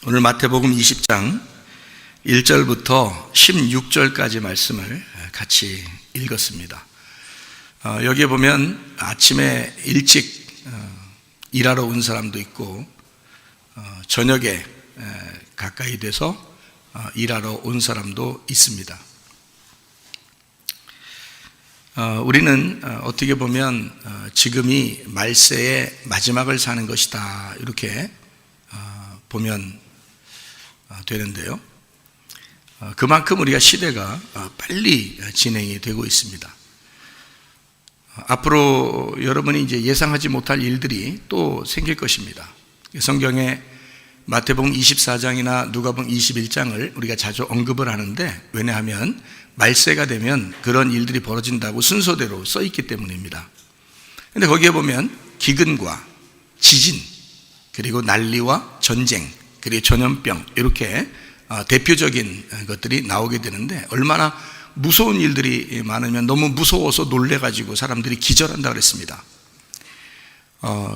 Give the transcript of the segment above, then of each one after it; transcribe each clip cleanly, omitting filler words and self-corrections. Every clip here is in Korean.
오늘 마태복음 20장 1절부터 16절까지 말씀을 같이 읽었습니다. 여기에 보면 아침에 일찍 일하러 온 사람도 있고 저녁에 가까이 돼서 일하러 온 사람도 있습니다. 우리는 어떻게 보면 지금이 말세의 마지막을 사는 것이다 이렇게 보면 되는데요. 그만큼 우리가 시대가 빨리 진행이 되고 있습니다. 앞으로 여러분이 이제 예상하지 못할 일들이 또 생길 것입니다. 성경에 마태복음 24장이나 누가복음 21장을 우리가 자주 언급을 하는데, 왜냐하면 말세가 되면 그런 일들이 벌어진다고 순서대로 써 있기 때문입니다. 그런데 거기에 보면 기근과 지진, 그리고 난리와 전쟁, 그리고 전염병, 이렇게 대표적인 것들이 나오게 되는데, 얼마나 무서운 일들이 많으면 너무 무서워서 놀래가지고 사람들이 기절한다 그랬습니다.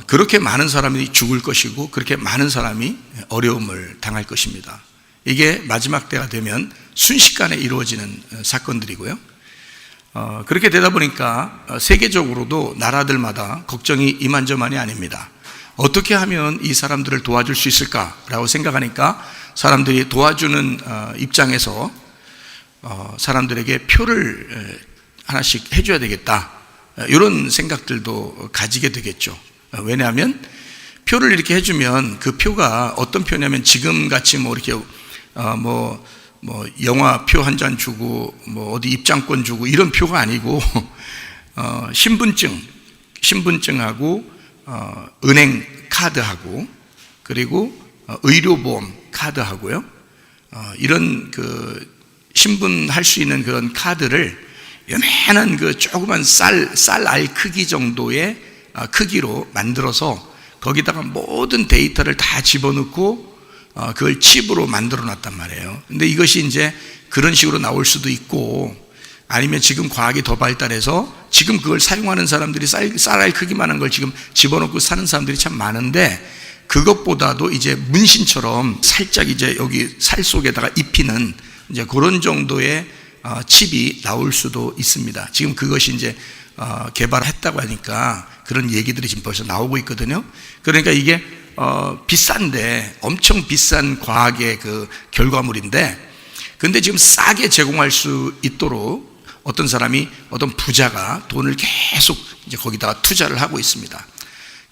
그렇게 많은 사람이 죽을 것이고 그렇게 많은 사람이 어려움을 당할 것입니다. 이게 마지막 때가 되면 순식간에 이루어지는 사건들이고요. 그렇게 되다 보니까 세계적으로도 나라들마다 걱정이 이만저만이 아닙니다. 어떻게 하면 이 사람들을 도와줄 수 있을까라고 생각하니까 사람들이 도와주는 입장에서 사람들에게 표를 하나씩 해줘야 되겠다, 이런 생각들도 가지게 되겠죠. 왜냐하면 표를 이렇게 해주면 그 표가 어떤 표냐면, 지금같이 뭐 이렇게 영화표 한 장 주고 어디 입장권 주고 이런 표가 아니고 신분증하고 은행 카드하고, 그리고 의료보험 카드하고요, 이런 그 신분할 수 있는 그런 카드를 요만한 그 조그만 쌀알 크기 정도의 크기로 만들어서 거기다가 모든 데이터를 다 집어넣고 그걸 칩으로 만들어 놨단 말이에요. 근데 이것이 이제 그런 식으로 나올 수도 있고, 아니면 지금 과학이 더 발달해서 지금 그걸 사용하는 사람들이 쌀알 크기만한 걸 지금 집어넣고 사는 사람들이 참 많은데, 그것보다도 이제 문신처럼 살짝 이제 여기 살 속에다가 입히는 이제 그런 정도의 칩이 나올 수도 있습니다. 지금 그것이 이제 개발했다고 하니까 그런 얘기들이 지금 벌써 나오고 있거든요. 그러니까 이게 비싼데, 엄청 비싼 과학의 그 결과물인데, 근데 지금 싸게 제공할 수 있도록 어떤 사람이, 어떤 부자가 돈을 계속 이제 거기다가 투자를 하고 있습니다.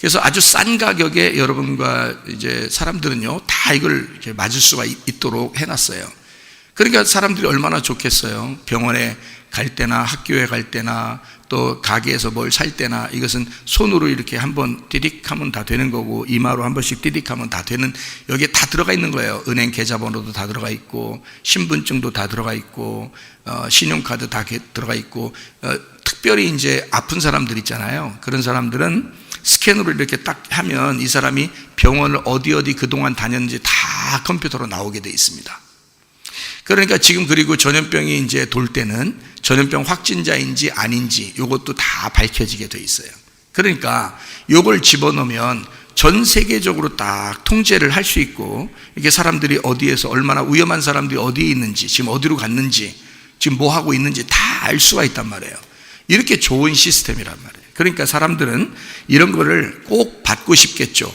그래서 아주 싼 가격에 여러분과 이제 사람들은요 다 이걸 이렇게 맞을 수가 있도록 해놨어요. 그러니까 사람들이 얼마나 좋겠어요. 병원에 갈 때나 학교에 갈 때나 또 가게에서 뭘 살 때나, 이것은 손으로 이렇게 한번 띠릭 하면 다 되는 거고, 이마로 한 번씩 띠릭 하면 다 되는, 여기에 다 들어가 있는 거예요. 은행 계좌번호도 다 들어가 있고, 신분증도 다 들어가 있고, 신용카드 다 들어가 있고, 특별히 이제 아픈 사람들 있잖아요. 그런 사람들은 스캔으로 이렇게 딱 하면 이 사람이 병원을 어디 그동안 다녔는지 다 컴퓨터로 나오게 돼 있습니다. 그러니까 지금, 그리고 전염병이 이제 돌 때는 전염병 확진자인지 아닌지 이것도 다 밝혀지게 돼 있어요. 그러니까 이걸 집어넣으면 전 세계적으로 딱 통제를 할 수 있고, 이게 사람들이 어디에서 얼마나 위험한 사람들이 어디에 있는지, 지금 어디로 갔는지, 지금 뭐 하고 있는지 다 알 수가 있단 말이에요. 이렇게 좋은 시스템이란 말이에요. 그러니까 사람들은 이런 거를 꼭 받고 싶겠죠.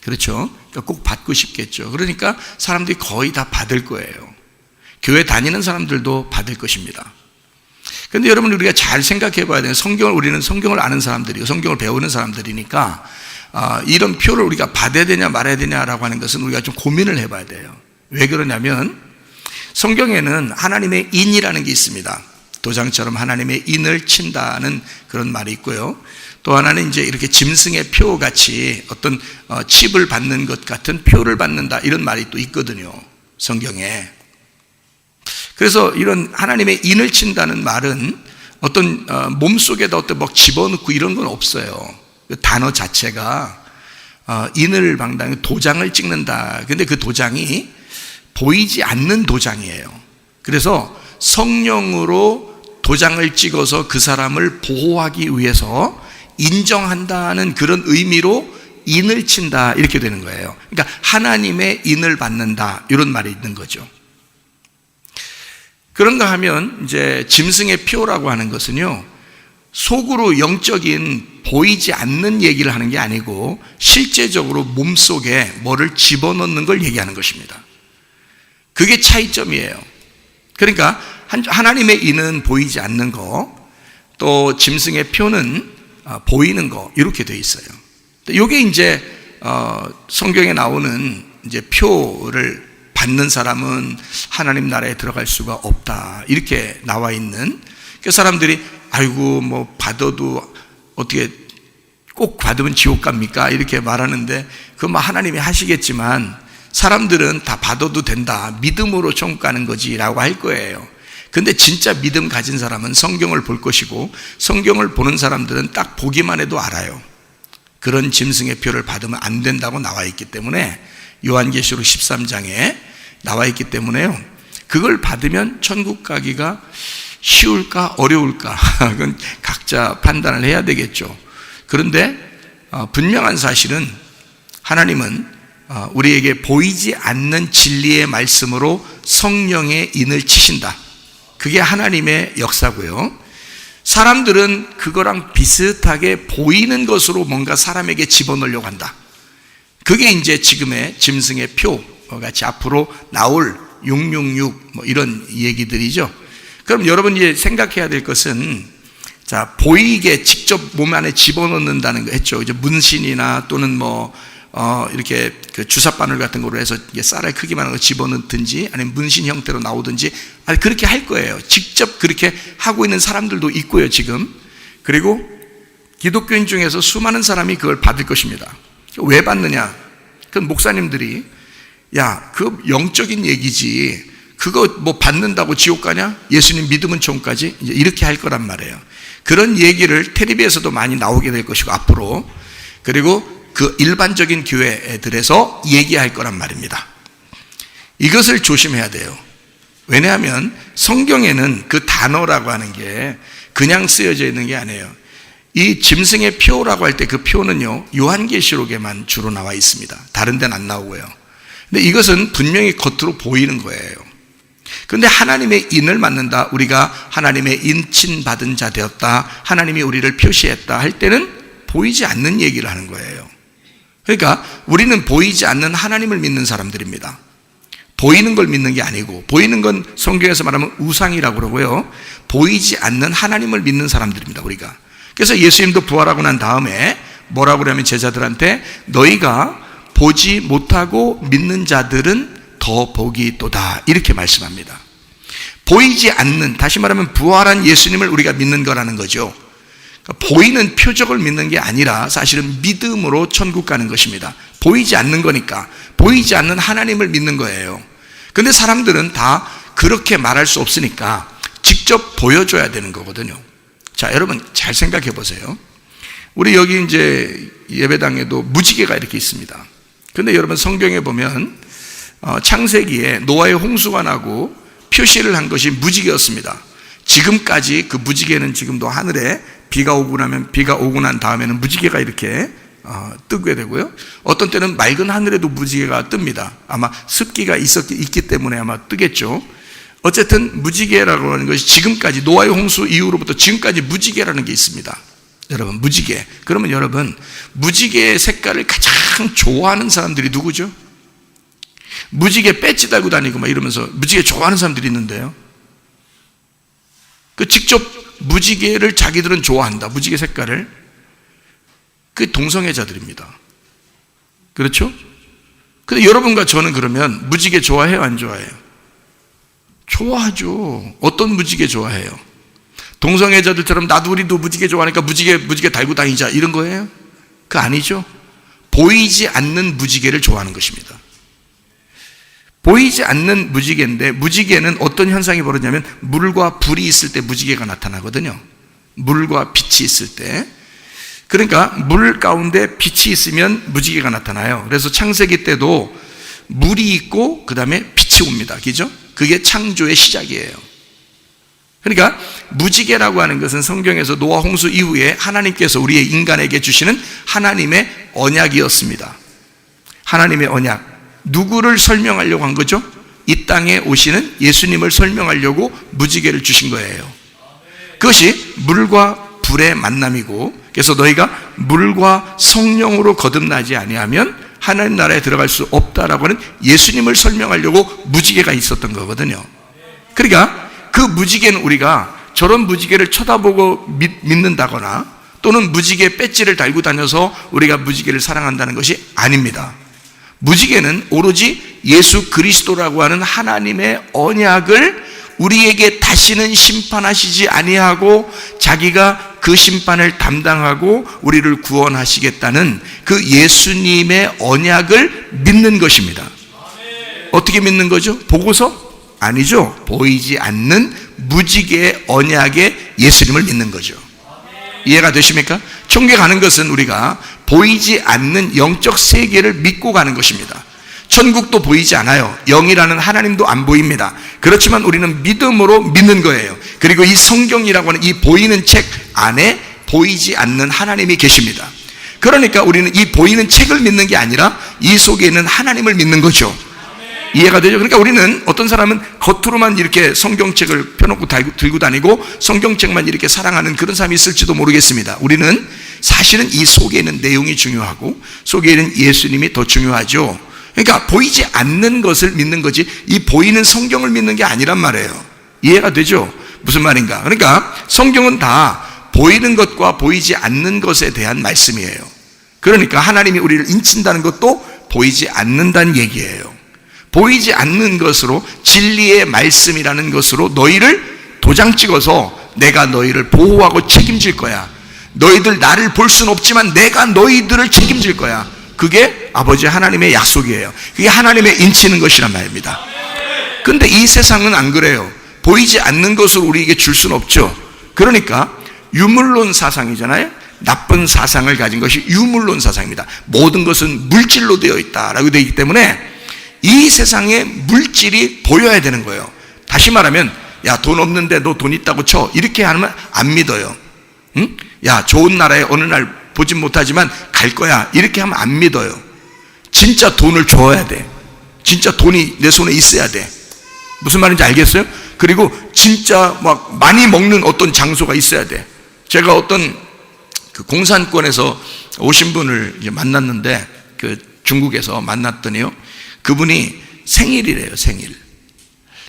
그렇죠? 그러니까 꼭 받고 싶겠죠. 그러니까 사람들이 거의 다 받을 거예요. 교회 다니는 사람들도 받을 것입니다. 그런데 여러분, 우리가 잘 생각해 봐야 돼요. 우리는 성경을 아는 사람들이고 성경을 배우는 사람들이니까 이런 표를 우리가 받아야 되냐 말아야 되냐라고 하는 것은 우리가 좀 고민을 해 봐야 돼요. 왜 그러냐면, 성경에는 하나님의 인이라는 게 있습니다. 도장처럼 하나님의 인을 친다는 그런 말이 있고요. 또 하나는 이제 이렇게 짐승의 표 같이 어떤 칩을 받는 것 같은 표를 받는다, 이런 말이 또 있거든요, 성경에. 그래서 이런 하나님의 인을 친다는 말은 어떤 몸속에다 어떤 막 집어넣고 이런 건 없어요. 그 단어 자체가 인을 방당히 도장을 찍는다. 근데 그 도장이 보이지 않는 도장이에요. 그래서 성령으로 도장을 찍어서 그 사람을 보호하기 위해서 인정한다는 그런 의미로 인을 친다 이렇게 되는 거예요. 그러니까 하나님의 인을 받는다 이런 말이 있는 거죠. 그런가 하면 이제 짐승의 표라고 하는 것은요, 속으로 영적인 보이지 않는 얘기를 하는 게 아니고 실제적으로 몸속에 뭐를 집어넣는 걸 얘기하는 것입니다. 그게 차이점이에요. 그러니까 하나님의 인은 보이지 않는 거, 또 짐승의 표는 보이는 거 이렇게 되어 있어요. 이게 이제 성경에 나오는 이제 표를 받는 사람은 하나님 나라에 들어갈 수가 없다 이렇게 나와 있는, 그 사람들이 아이고 뭐 받아도 어떻게 꼭 받으면 지옥 갑니까 이렇게 말하는데, 그건 뭐 하나님이 하시겠지만 사람들은 다 받아도 된다, 믿음으로 천국 가는 거지 라고 할 거예요. 근데 진짜 믿음 가진 사람은 성경을 볼 것이고, 성경을 보는 사람들은 딱 보기만 해도 알아요. 그런 짐승의 표를 받으면 안 된다고 나와 있기 때문에, 요한계시록 13장에 나와 있기 때문에요, 그걸 받으면 천국 가기가 쉬울까 어려울까 그건 각자 판단을 해야 되겠죠. 그런데 분명한 사실은 하나님은 우리에게 보이지 않는 진리의 말씀으로 성령의 인을 치신다. 그게 하나님의 역사고요. 사람들은 그거랑 비슷하게 보이는 것으로 뭔가 사람에게 집어넣으려고 한다. 그게 이제 지금의 짐승의 표 같이 앞으로 나올 666 뭐 이런 얘기들이죠. 그럼 여러분이 생각해야 될 것은, 자, 보이게 직접 몸 안에 집어넣는다는 거 했죠. 이제 문신이나 또는 뭐 이렇게 그 주사바늘 같은 거로 해서 쌀알 크기만 한 거 집어넣든지, 아니면 문신 형태로 나오든지, 아니 그렇게 할 거예요. 직접 그렇게 하고 있는 사람들도 있고요 지금. 그리고 기독교인 중에서 수많은 사람이 그걸 받을 것입니다. 왜 받느냐? 그 목사님들이 야, 그 영적인 얘기지, 그거 뭐 받는다고 지옥 가냐? 예수님 믿으면 천국까지? 이제 이렇게 할 거란 말이에요. 그런 얘기를 텔레비에서도 많이 나오게 될 것이고 앞으로, 그리고 그 일반적인 교회들에서 얘기할 거란 말입니다. 이것을 조심해야 돼요. 왜냐하면 성경에는 그 단어라고 하는 게 그냥 쓰여져 있는 게 아니에요. 이 짐승의 표라고 할 때 그 표는요, 요한계시록에만 주로 나와 있습니다. 다른 데는 안 나오고요. 근데 이것은 분명히 겉으로 보이는 거예요. 그런데 하나님의 인을 받는다, 우리가 하나님의 인친 받은 자 되었다, 하나님이 우리를 표시했다 할 때는 보이지 않는 얘기를 하는 거예요. 그러니까 우리는 보이지 않는 하나님을 믿는 사람들입니다. 보이는 걸 믿는 게 아니고, 보이는 건 성경에서 말하면 우상이라고 그러고요, 보이지 않는 하나님을 믿는 사람들입니다 우리가. 그래서 예수님도 부활하고 난 다음에 뭐라고 그러냐면 제자들한테, 너희가 보지 못하고 믿는 자들은 더 복이 있도다 이렇게 말씀합니다. 보이지 않는, 다시 말하면 부활한 예수님을 우리가 믿는 거라는 거죠. 그러니까 보이는 표적을 믿는 게 아니라 사실은 믿음으로 천국 가는 것입니다. 보이지 않는 거니까, 보이지 않는 하나님을 믿는 거예요. 그런데 사람들은 다 그렇게 말할 수 없으니까 직접 보여줘야 되는 거거든요. 자, 여러분 잘 생각해 보세요. 우리 여기 이제 예배당에도 무지개가 이렇게 있습니다. 그런데 여러분 성경에 보면 창세기에 노아의 홍수가 나고 표시를 한 것이 무지개였습니다. 지금까지 그 무지개는 지금도 하늘에 비가 오고 난 다음에는 무지개가 이렇게 뜨게 되고요, 어떤 때는 맑은 하늘에도 무지개가 뜹니다. 아마 습기가 있기 때문에 아마 뜨겠죠. 어쨌든 무지개라고 하는 것이 지금까지, 노아의 홍수 이후로부터 지금까지 무지개라는 게 있습니다. 여러분 무지개, 그러면 여러분 무지개의 색깔을 가장 좋아하는 사람들이 누구죠? 무지개 배지 달고 다니고 막 이러면서 무지개 좋아하는 사람들이 있는데요, 그 직접 무지개를 자기들은 좋아한다, 무지개 색깔을. 그 동성애자들입니다. 그렇죠? 근데 여러분과 저는 그러면 무지개 좋아해요, 안 좋아해요? 좋아하죠. 어떤 무지개 좋아해요? 동성애자들처럼 나도 우리도 무지개 좋아하니까 무지개 달고 다니자 이런 거예요? 그거 아니죠. 보이지 않는 무지개를 좋아하는 것입니다. 보이지 않는 무지개인데, 무지개는 어떤 현상이 벌어지냐면 물과 불이 있을 때 무지개가 나타나거든요. 물과 빛이 있을 때. 그러니까 물 가운데 빛이 있으면 무지개가 나타나요. 그래서 창세기 때도 물이 있고 그 다음에 빛이 옵니다. 그죠? 그게 창조의 시작이에요. 그러니까 무지개라고 하는 것은 성경에서 노아 홍수 이후에 하나님께서 우리의 인간에게 주시는 하나님의 언약이었습니다. 하나님의 언약. 누구를 설명하려고 한 거죠? 이 땅에 오시는 예수님을 설명하려고 무지개를 주신 거예요. 그것이 물과 불의 만남이고, 그래서 너희가 물과 성령으로 거듭나지 아니하면 하나님 나라에 들어갈 수 없다라고 하는 예수님을 설명하려고 무지개가 있었던 거거든요. 그러니까 그 무지개는 우리가 저런 무지개를 쳐다보고 믿는다거나 또는 무지개 배지를 달고 다녀서 우리가 무지개를 사랑한다는 것이 아닙니다. 무지개는 오로지 예수 그리스도라고 하는 하나님의 언약을 우리에게 다시는 심판하시지 아니하고 자기가 그 심판을 담당하고 우리를 구원하시겠다는 그 예수님의 언약을 믿는 것입니다. 어떻게 믿는 거죠? 보고서? 아니죠. 보이지 않는 무지개의 언약의 예수님을 믿는 거죠. 이해가 되십니까? 천국에 가는 것은 우리가 보이지 않는 영적 세계를 믿고 가는 것입니다. 천국도 보이지 않아요. 영이라는 하나님도 안 보입니다. 그렇지만 우리는 믿음으로 믿는 거예요. 그리고 이 성경이라고 하는 이 보이는 책 안에 보이지 않는 하나님이 계십니다. 그러니까 우리는 이 보이는 책을 믿는 게 아니라 이 속에 있는 하나님을 믿는 거죠. 이해가 되죠? 그러니까 우리는 어떤 사람은 겉으로만 이렇게 성경책을 펴놓고 들고 다니고 성경책만 이렇게 사랑하는 그런 사람이 있을지도 모르겠습니다. 우리는 사실은 이 속에 있는 내용이 중요하고 속에 있는 예수님이 더 중요하죠. 그러니까 보이지 않는 것을 믿는 거지 이 보이는 성경을 믿는 게 아니란 말이에요. 이해가 되죠? 무슨 말인가? 그러니까 성경은 다 보이는 것과 보이지 않는 것에 대한 말씀이에요. 그러니까 하나님이 우리를 인친다는 것도 보이지 않는다는 얘기예요. 보이지 않는 것으로 진리의 말씀이라는 것으로 너희를 도장 찍어서 내가 너희를 보호하고 책임질 거야. 너희들 나를 볼 수는 없지만 내가 너희들을 책임질 거야. 그게 아버지 하나님의 약속이에요. 그게 하나님의 인치는 것이란 말입니다. 근데 이 세상은 안 그래요. 보이지 않는 것을 우리에게 줄 수는 없죠. 그러니까 유물론 사상이잖아요. 나쁜 사상을 가진 것이 유물론 사상입니다. 모든 것은 물질로 되어 있다라고 되어 있기 때문에 이 세상에 물질이 보여야 되는 거예요. 다시 말하면 야, 돈 없는데 너 돈 있다고 쳐. 이렇게 하면 안 믿어요. 응? 야, 좋은 나라에 어느 날 보진 못하지만 갈 거야. 이렇게 하면 안 믿어요. 진짜 돈을 줘야 돼. 진짜 돈이 내 손에 있어야 돼. 무슨 말인지 알겠어요? 그리고 진짜 막 많이 먹는 어떤 장소가 있어야 돼. 제가 어떤 그 공산권에서 오신 분을 이제 만났는데 그 중국에서 만났더니요. 그분이 생일이래요, 생일.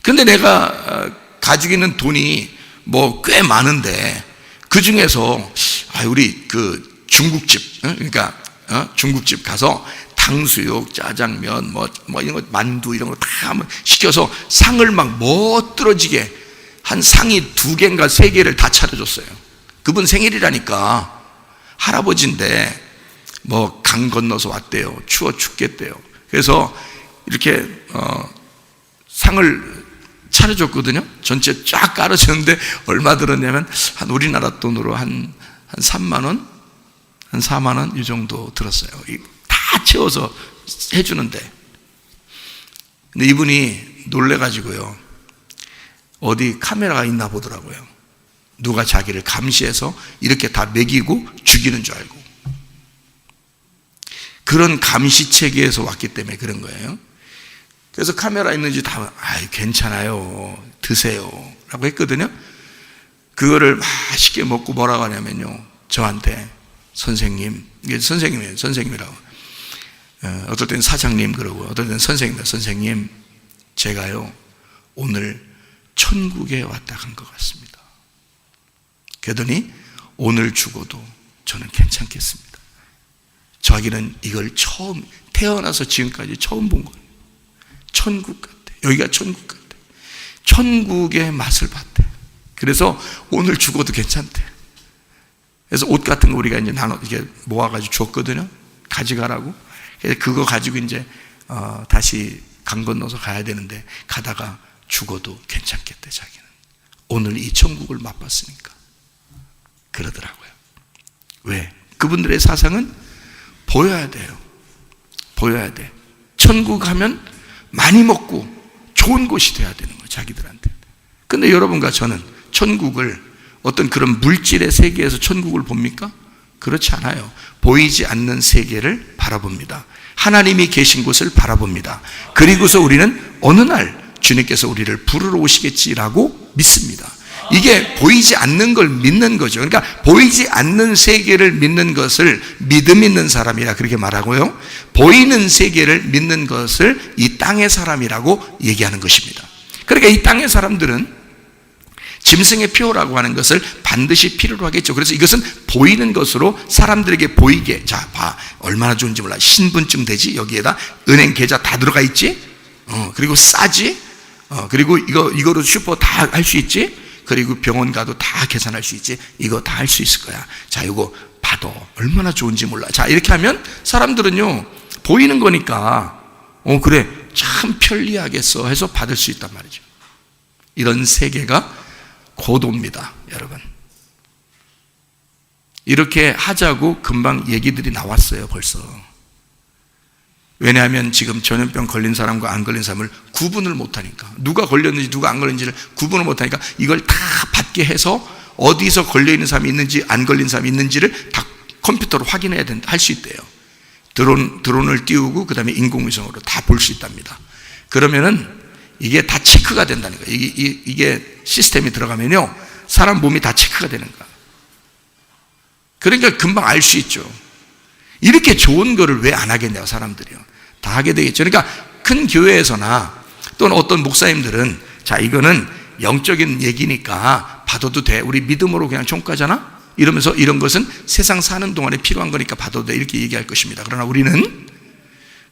근데 내가 가지고 있는 돈이 뭐 꽤 많은데 그 중에서 우리 그 중국집, 그러니까 중국집 가서 탕수육, 짜장면, 뭐 이런 거, 만두 이런 거 다 시켜서 상을 막 멋들어지게 한 상이 2개인가 3개를 다 차려줬어요. 그분 생일이라니까. 할아버지인데 뭐 강 건너서 왔대요. 추워 죽겠대요. 그래서 이렇게 상을 차려줬거든요. 전체 쫙 깔아줬는데 얼마 들었냐면 한 우리나라 돈으로 한 3만 원, 한 4만 원 이 정도 들었어요. 다 채워서 해주는데. 근데 이분이 놀래가지고요. 어디 카메라가 있나 보더라고요. 누가 자기를 감시해서 이렇게 다 먹이고 죽이는 줄 알고. 그런 감시 체계에서 왔기 때문에 그런 거예요. 그래서 카메라 있는지 다 괜찮아요. 드세요. 라고 했거든요. 그거를 맛있게 먹고 뭐라고 하냐면요. 저한테 선생님, 이게 선생님이에요. 선생님이라고. 어떨 때는 사장님 그러고 어떨 때는 선생님이다. 선생님, 제가요 오늘 천국에 왔다 간 것 같습니다. 그러더니 오늘 죽어도 저는 괜찮겠습니다. 자기는 이걸 처음 태어나서 지금까지 처음 본 거예요. 천국 같아. 여기가 천국 같아. 천국의 맛을 봤대. 그래서 오늘 죽어도 괜찮대. 그래서 옷 같은 거 우리가 이제 나눠 이렇게 모아가지고 줬거든요. 가져가라고. 그래서 그거 가지고 이제 다시 강 건너서 가야 되는데 가다가 죽어도 괜찮겠대. 자기는 오늘 이 천국을 맛봤으니까 그러더라고요. 왜? 그분들의 사상은 보여야 돼요. 보여야 돼. 천국 하면 많이 먹고 좋은 곳이 돼야 되는 거예요. 자기들한테. 근데 여러분과 저는 천국을 어떤 그런 물질의 세계에서 천국을 봅니까? 그렇지 않아요. 보이지 않는 세계를 바라봅니다. 하나님이 계신 곳을 바라봅니다. 그리고서 우리는 어느 날 주님께서 우리를 부르러 오시겠지라고 믿습니다. 이게 보이지 않는 걸 믿는 거죠. 그러니까 보이지 않는 세계를 믿는 것을 믿음 있는 사람이라 그렇게 말하고요, 보이는 세계를 믿는 것을 이 땅의 사람이라고 얘기하는 것입니다. 그러니까 이 땅의 사람들은 짐승의 표라고 하는 것을 반드시 필요로 하겠죠. 그래서 이것은 보이는 것으로 사람들에게 보이게, 자, 봐, 얼마나 좋은지 몰라. 신분증 되지? 여기에다 은행 계좌 다 들어가 있지? 그리고 싸지? 그리고 이거로 슈퍼 다 할 수 있지? 그리고 병원 가도 다 계산할 수 있지? 이거 다 할 수 있을 거야. 자, 이거 봐도 얼마나 좋은지 몰라. 자, 이렇게 하면 사람들은요, 보이는 거니까, 그래, 참 편리하겠어 해서 받을 수 있단 말이죠. 이런 세계가 곧 옵니다, 여러분. 이렇게 하자고 금방 얘기들이 나왔어요, 벌써. 왜냐하면 지금 전염병 걸린 사람과 안 걸린 사람을 구분을 못하니까, 누가 걸렸는지 누가 안 걸렸는지를 구분을 못하니까 이걸 다 받게 해서 어디서 걸려있는 사람이 있는지 안 걸린 사람이 있는지를 다 컴퓨터로 확인해야 된다, 할 수 있대요. 드론을 띄우고 그 다음에 인공위성으로 다 볼 수 있답니다. 그러면은 이게 다 체크가 된다는 거예요. 이게 시스템이 들어가면요, 사람 몸이 다 체크가 되는 거야. 그러니까 금방 알 수 있죠. 이렇게 좋은 거를 왜 안 하겠냐고, 사람들이요. 다 하게 되겠죠. 그러니까 큰 교회에서나 또는 어떤 목사님들은, 자, 이거는 영적인 얘기니까 받아도 돼. 우리 믿음으로 그냥 총가잖아? 이러면서 이런 것은 세상 사는 동안에 필요한 거니까 받아도 돼. 이렇게 얘기할 것입니다. 그러나 우리는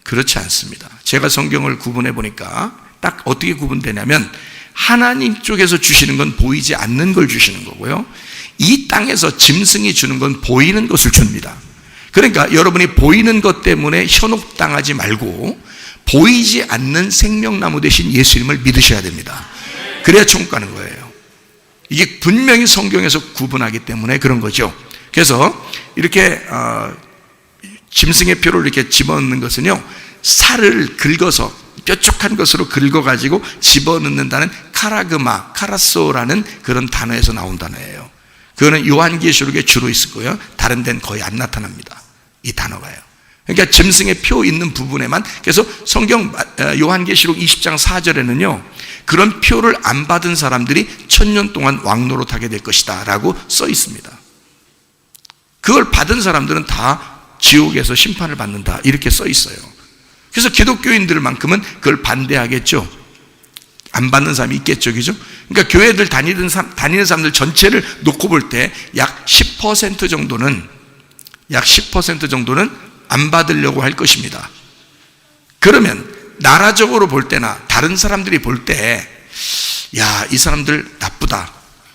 그렇지 않습니다. 제가 성경을 구분해 보니까 딱 어떻게 구분되냐면, 하나님 쪽에서 주시는 건 보이지 않는 걸 주시는 거고요, 이 땅에서 짐승이 주는 건 보이는 것을 줍니다. 그러니까 여러분이 보이는 것 때문에 현혹당하지 말고 보이지 않는 생명나무 대신 예수님을 믿으셔야 됩니다. 그래야 천국 가는 거예요. 이게 분명히 성경에서 구분하기 때문에 그런 거죠. 그래서 이렇게 짐승의 표를 이렇게 집어넣는 것은요, 살을 긁어서 뾰족한 것으로 긁어가지고 집어넣는다는 카라그마, 카라소라는 그런 단어에서 나온 단어예요. 그거는 요한계시록에 주로 있을 거예요. 다른 데는 거의 안 나타납니다, 이 단어가요. 그러니까 짐승의 표 있는 부분에만. 그래서 성경 요한계시록 20장 4절에는요, 그런 표를 안 받은 사람들이 1000년 동안 왕노릇하게 될 것이다 라고 써 있습니다. 그걸 받은 사람들은 다 지옥에서 심판을 받는다, 이렇게 써 있어요. 그래서 기독교인들만큼은 그걸 반대하겠죠. 안 받는 사람이 있겠죠, 그죠? 그러니까 교회들 다니는 사람들 전체를 놓고 볼 때 약 10% 정도는 안 받으려고 할 것입니다. 그러면 나라적으로 볼 때나 다른 사람들이 볼 때, 야, 이 사람들 나쁘다,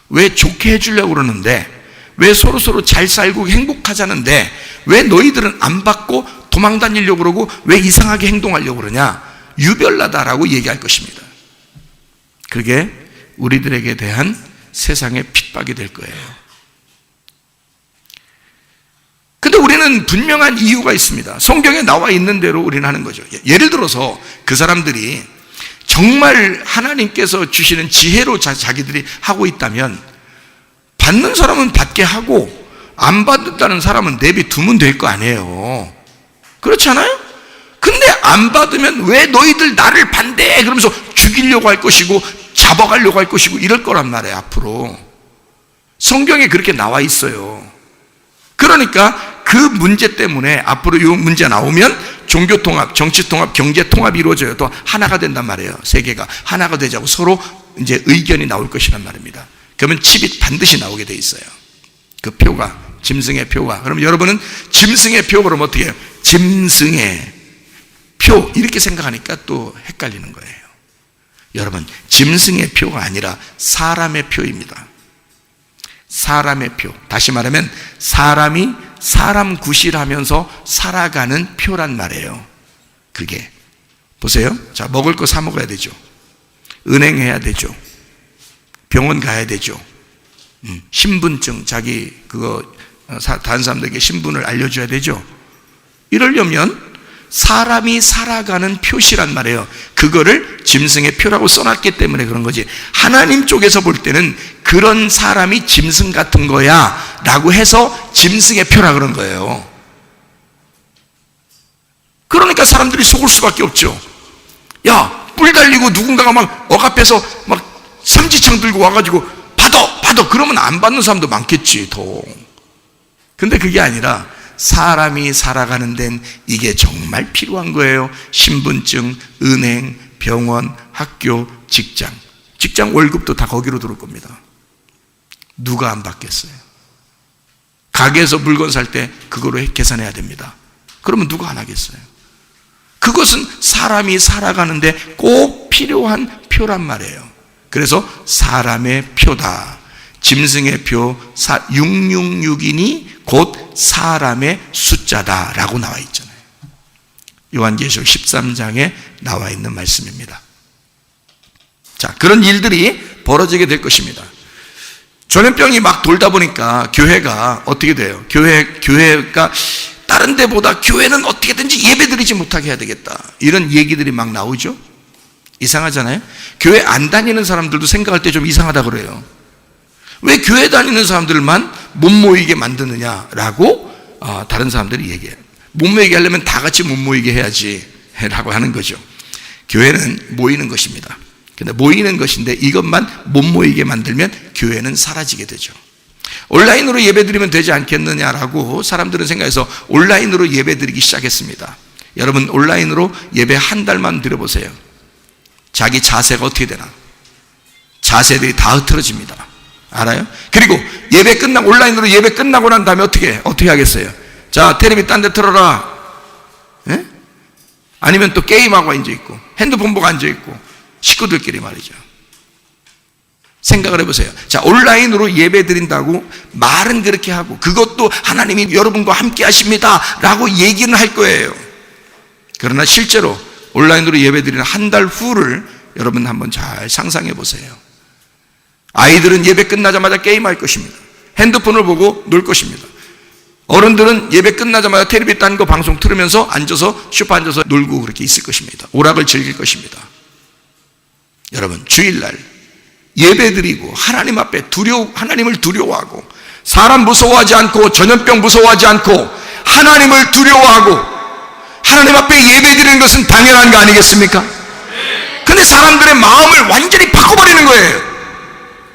왜 좋게 해주려고 그러는데, 왜 서로 잘 살고 행복하자는데 왜 너희들은 안 받고 도망 다니려고 그러고 왜 이상하게 행동하려고 그러냐, 유별나다라고 얘기할 것입니다. 그게 우리들에게 대한 세상의 핍박이 될 거예요. 근데 우리는 분명한 이유가 있습니다. 성경에 나와 있는 대로 우리는 하는 거죠. 예를 들어서 그 사람들이 정말 하나님께서 주시는 지혜로 자기들이 하고 있다면, 받는 사람은 받게 하고 안 받는다는 사람은 내비두면 될 거 아니에요. 그렇지 않아요? 근데 안 받으면 왜 너희들 나를 반대해 그러면서 죽이려고 할 것이고 잡아가려고 할 것이고 이럴 거란 말이에요, 앞으로. 성경에 그렇게 나와 있어요. 그러니까 그 문제 때문에 앞으로 이 문제 나오면 종교통합, 정치통합, 경제통합이 이루어져요. 또 하나가 된단 말이에요. 세계가 하나가 되자고 서로 이제 의견이 나올 것이란 말입니다. 그러면 칩이 반드시 나오게 돼 있어요. 그 표가, 짐승의 표가. 그럼 여러분은 짐승의 표 그러면 어떻게 해요? 짐승의 표 이렇게 생각하니까 또 헷갈리는 거예요. 여러분, 짐승의 표가 아니라 사람의 표입니다. 사람의 표. 다시 말하면 사람이 사람 구실하면서 살아가는 표란 말이에요. 그게 보세요. 자, 먹을 거 사 먹어야 되죠. 은행해야 되죠. 병원 가야 되죠. 신분증, 자기 그거 다른 사람들에게 신분을 알려줘야 되죠. 이러려면 사람이 살아가는 표시란 말이에요. 그거를 짐승의 표라고 써놨기 때문에 그런 거지. 하나님 쪽에서 볼 때는 그 그런 사람이 짐승 같은 거야 라고 해서 짐승의 표라 그런 거예요. 그러니까 사람들이 속을 수밖에 없죠. 야, 뿔 달리고 누군가가 막 억압해서 막 삼지창 들고 와가지고 받아 그러면 안 받는 사람도 많겠지 더. 근데 그게 아니라 사람이 살아가는 데는 이게 정말 필요한 거예요. 신분증, 은행, 병원, 학교, 직장 월급도 다 거기로 들어올 겁니다. 누가 안 받겠어요? 가게에서 물건 살 때 그거로 계산해야 됩니다. 그러면 누가 안 하겠어요? 그것은 사람이 살아가는데 꼭 필요한 표란 말이에요. 그래서 사람의 표다. 짐승의 표 666이니 곧 사람의 숫자다라고 나와 있잖아요. 요한계시록 13장에 나와 있는 말씀입니다. 자, 그런 일들이 벌어지게 될 것입니다. 전염병이 막 돌다 보니까 교회가 어떻게 돼요? 교회가 다른 데보다 교회는 어떻게든지 예배드리지 못하게 해야 되겠다, 이런 얘기들이 막 나오죠. 이상하잖아요. 교회 안 다니는 사람들도 생각할 때 좀 이상하다 그래요. 왜 교회 다니는 사람들만 못 모이게 만드느냐라고 다른 사람들이 얘기해요. 못 모이게 하려면 다 같이 못 모이게 해야지 라고 하는 거죠. 교회는 모이는 것입니다. 근데 모이는 것인데 이것만 못 모이게 만들면 교회는 사라지게 되죠. 온라인으로 예배드리면 되지 않겠느냐라고 사람들은 생각해서 온라인으로 예배드리기 시작했습니다. 여러분, 온라인으로 예배 한 달만 드려보세요. 자기 자세가 어떻게 되나? 자세들이 다 흐트러집니다. 알아요? 그리고 예배 끝나고, 온라인으로 예배 끝나고 난 다음에 어떻게 하겠어요? 자, 텔레비 딴 데 틀어라. 예? 아니면 또 게임하고 앉아있고 핸드폰 보고 앉아있고, 식구들끼리 말이죠. 생각을 해보세요. 자, 온라인으로 예배 드린다고 말은 그렇게 하고 그것도 하나님이 여러분과 함께 하십니다 라고 얘기는 할 거예요. 그러나 실제로 온라인으로 예배 드리는 한 달 후를 여러분 한번 잘 상상해 보세요. 아이들은 예배 끝나자마자 게임할 것입니다. 핸드폰을 보고 놀 것입니다. 어른들은 예배 끝나자마자 텔레비 딴 거 방송 틀으면서 앉아서 소파 앉아서 놀고 그렇게 있을 것입니다. 오락을 즐길 것입니다. 여러분, 주일날 예배드리고 하나님 앞에 하나님을 두려워하고, 사람 무서워하지 않고 전염병 무서워하지 않고 하나님을 두려워하고 하나님 앞에 예배드리는 것은 당연한 거 아니겠습니까? 근데 사람들의 마음을 완전히 바꿔버리는 거예요.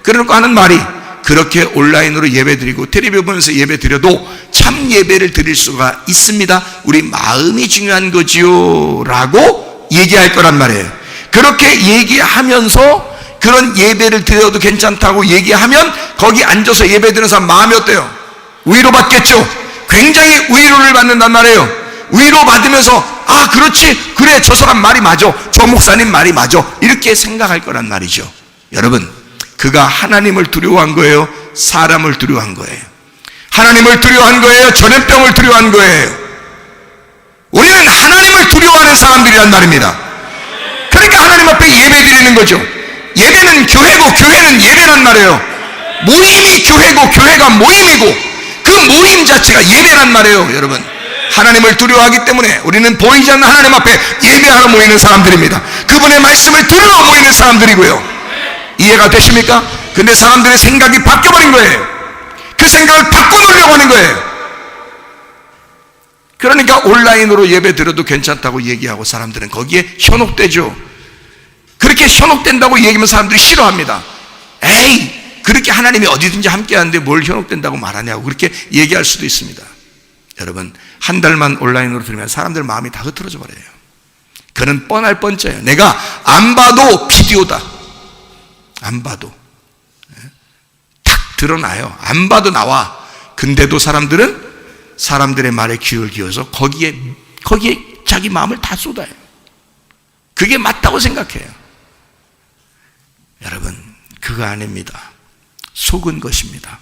그러니까 하는 말이, 그렇게 온라인으로 예배드리고 텔레비전 보면서 예배드려도 참 예배를 드릴 수가 있습니다. 우리 마음이 중요한 거지요 라고 얘기할 거란 말이에요. 그렇게 얘기하면서 그런 예배를 드려도 괜찮다고 얘기하면 거기 앉아서 예배 드리는 사람 마음이 어때요? 위로받겠죠. 굉장히 위로를 받는단 말이에요. 위로받으면서 그렇지, 그래, 저 사람 말이 맞아, 저 목사님 말이 맞아, 이렇게 생각할 거란 말이죠. 여러분, 그가 하나님을 두려워한 거예요? 사람을 두려워한 거예요? 하나님을 두려워한 거예요? 전염병을 두려워한 거예요? 우리는 하나님을 두려워하는 사람들이란 말입니다. 그러니까 하나님 앞에 예배 드리는 거죠. 예배는 교회고 교회는 예배란 말이에요. 모임이 교회고 교회가 모임이고 그 모임 자체가 예배란 말이에요. 여러분, 하나님을 두려워하기 때문에 우리는 보이지 않는 하나님 앞에 예배하러 모이는 사람들입니다. 그분의 말씀을 들으러 모이는 사람들이고요. 이해가 되십니까? 근데 사람들의 생각이 바뀌어버린 거예요. 그 생각을 바꿔놓으려고 하는 거예요. 그러니까 온라인으로 예배 드려도 괜찮다고 얘기하고 사람들은 거기에 현혹되죠. 그렇게 현혹된다고 얘기하면 사람들이 싫어합니다. 에이, 그렇게 하나님이 어디든지 함께 하는데 뭘 현혹된다고 말하냐고 그렇게 얘기할 수도 있습니다. 여러분, 한 달만 온라인으로 들으면 사람들 마음이 다 흐트러져 버려요. 그는 뻔할 뻔째예요. 내가 안 봐도 비디오다. 안 봐도 탁 드러나요. 안 봐도 나와. 근데도 사람들의 말에 귀를 기울여서 거기에 자기 마음을 다 쏟아요. 그게 맞다고 생각해요. 여러분, 그거 아닙니다. 속은 것입니다.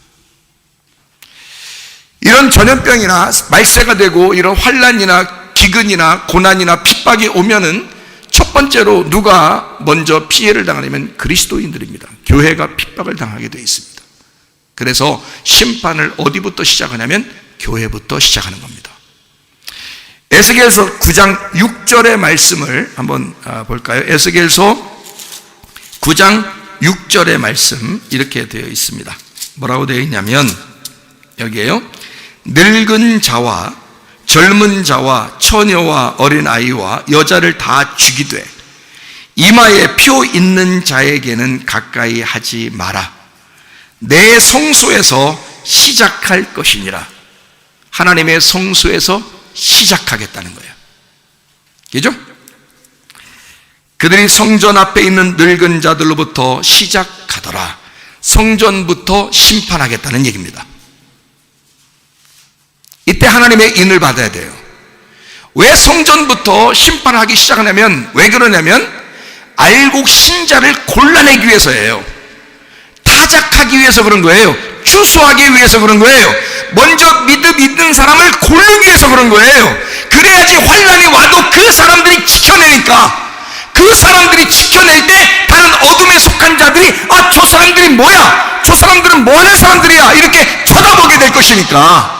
이런 전염병이나 말세가 되고 이런 환난이나 기근이나 고난이나 핍박이 오면은 첫 번째로 누가 먼저 피해를 당하냐면 그리스도인들입니다. 교회가 핍박을 당하게 되어 있습니다. 그래서 심판을 어디부터 시작하냐면 교회부터 시작하는 겁니다. 에스겔서 9장 6절의 말씀을 한번 볼까요? 에스겔서 9장 6절의 말씀 이렇게 되어 있습니다. 뭐라고 되어 있냐면 여기에요. 늙은 자와 젊은 자와 처녀와 어린아이와 여자를 다 죽이되 이마에 표 있는 자에게는 가까이 하지 마라. 내 성소에서 시작할 것이니라. 하나님의 성소에서 시작하겠다는 거예요. 그죠? 그들이 성전 앞에 있는 늙은 자들로부터 시작하더라. 성전부터 심판하겠다는 얘기입니다. 이때 하나님의 인을 받아야 돼요. 왜 성전부터 심판하기 시작하냐면, 왜 그러냐면 알곡 신자를 골라내기 위해서예요. 타작하기 위해서 그런 거예요. 추수하기 위해서 그런 거예요. 먼저 믿는 사람을 고르기 위해서 그런 거예요. 그래야지 환란이 와도 그 사람들이 지켜내니까. 그 사람들이 지켜낼 때 다른 어둠에 속한 자들이 저 사람들이 뭐야? 저 사람들은 뭐 하는 사람들이야? 이렇게 쳐다보게 될 것이니까.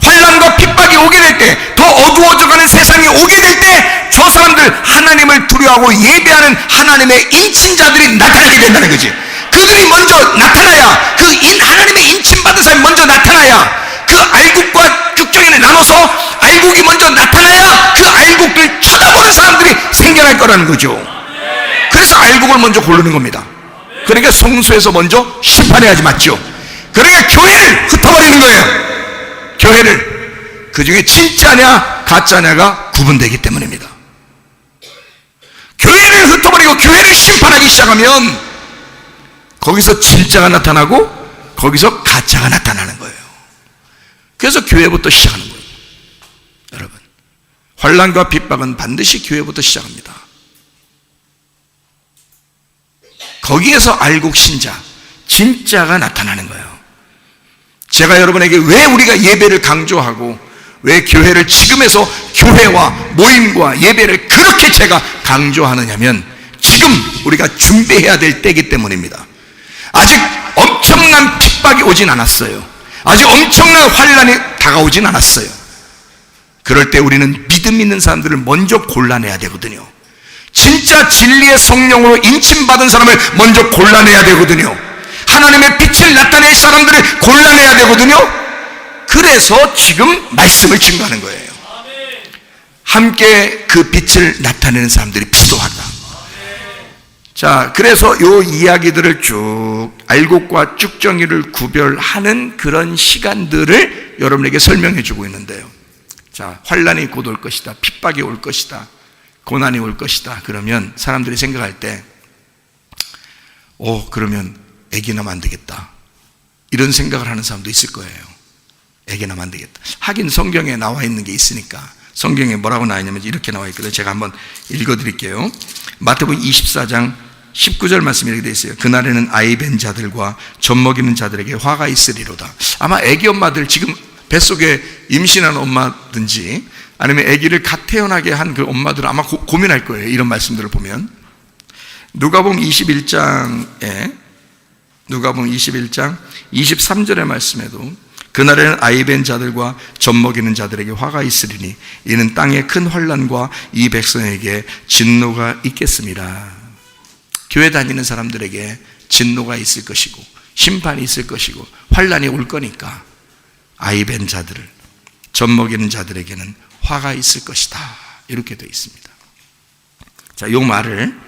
환란과 핍박이 오게 될 때, 더 어두워져가는 세상이 오게 될 때 저 사람들 하나님을 두려워하고 예배하는 하나님의 인친자들이 나타나게 된다는 거지. 그들이 먼저 나타나야, 하나님의 인침받은 사람이 먼저 나타나야, 그 알곡과 죽정이를 나눠서 알곡이 먼저 나타나야 그 알곡을 쳐다보는 사람들이 생겨날 거라는 거죠. 그래서 알곡을 먼저 고르는 겁니다. 그러니까 성소에서 먼저 심판해야지, 맞죠? 그러니까 교회를 흩어버리는 거예요. 교회를. 그 중에 진짜냐 가짜냐가 구분되기 때문입니다. 교회를 흩어버리고 교회를 심판하기 시작하면 거기서 진짜가 나타나고 거기서 가짜가 나타나는 거예요. 그래서 교회부터 시작하는 거예요. 여러분, 환난과 핍박은 반드시 교회부터 시작합니다. 거기에서 알곡 신자, 진짜가 나타나는 거예요. 제가 여러분에게 왜 우리가 예배를 강조하고 왜 교회를 지금에서 교회와 모임과 예배를 그렇게 제가 강조하느냐면 지금 우리가 준비해야 될 때이기 때문입니다. 아직 엄청난 핍박이 오진 않았어요. 아직 엄청난 환난이 다가오진 않았어요. 그럴 때 우리는 믿음 있는 사람들을 먼저 골라내야 되거든요. 진짜 진리의 성령으로 인침받은 사람을 먼저 골라내야 되거든요. 하나님의 빛을 나타낼 사람들을 골라내야 되거든요. 그래서 지금 말씀을 증거하는 거예요. 함께 그 빛을 나타내는 사람들이 필요하다. 자, 그래서 요 이야기들을 쭉 알곡과 쭉정이를 구별하는 그런 시간들을 여러분에게 설명해 주고 있는데요. 자, 환란이 곧 올 것이다, 핍박이 올 것이다, 고난이 올 것이다. 그러면 사람들이 생각할 때 그러면 애기 낳으면 안 되겠다, 이런 생각을 하는 사람도 있을 거예요. 애기 낳으면 안 되겠다. 하긴 성경에 나와 있는 게 있으니까. 성경에 뭐라고 나와 있냐면 이렇게 나와 있거든요. 제가 한번 읽어드릴게요. 마태복음 24장 19절 말씀이 이렇게 되어 있어요. 그날에는 아이 벤 자들과 젖 먹이는 자들에게 화가 있으리로다. 아마 애기 엄마들, 지금 뱃속에 임신한 엄마든지 아니면 애기를 갓 태어나게 한 그 엄마들은 아마 고민할 거예요. 이런 말씀들을 보면. 누가복음 21장 23절의 말씀에도 그날에는 아이 벤 자들과 젖 먹이는 자들에게 화가 있으리니 이는 땅에 큰 환난과 이 백성에게 진노가 있겠습니다. 교회 다니는 사람들에게 진노가 있을 것이고 심판이 있을 것이고 환난이 올 거니까 아이 벤 자들을, 젖 먹이는 자들에게는 화가 있을 것이다, 이렇게 되어 있습니다. 자, 이 말을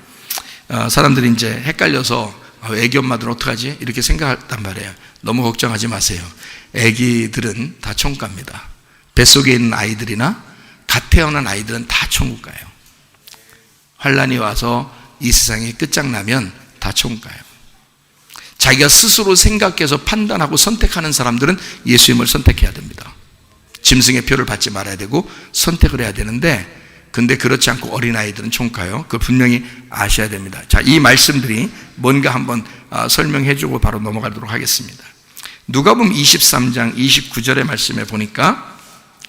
사람들이 이제 헷갈려서 애기 엄마들은 어떡하지? 이렇게 생각했단 말이에요. 너무 걱정하지 마세요. 애기들은 다 천국 갑니다. 뱃속에 있는 아이들이나 갓 태어난 아이들은 다 천국 가요. 환란이 와서 이 세상이 끝장나면 다 천국 가요. 자기가 스스로 생각해서 판단하고 선택하는 사람들은 예수님을 선택해야 됩니다. 짐승의 표를 받지 말아야 되고 선택을 해야 되는데, 근데 그렇지 않고 어린아이들은 천국 가요. 그걸 분명히 아셔야 됩니다. 자, 이 말씀들이 뭔가 한번 설명해 주고 바로 넘어가도록 하겠습니다. 누가복음 23장 29절의 말씀에 보니까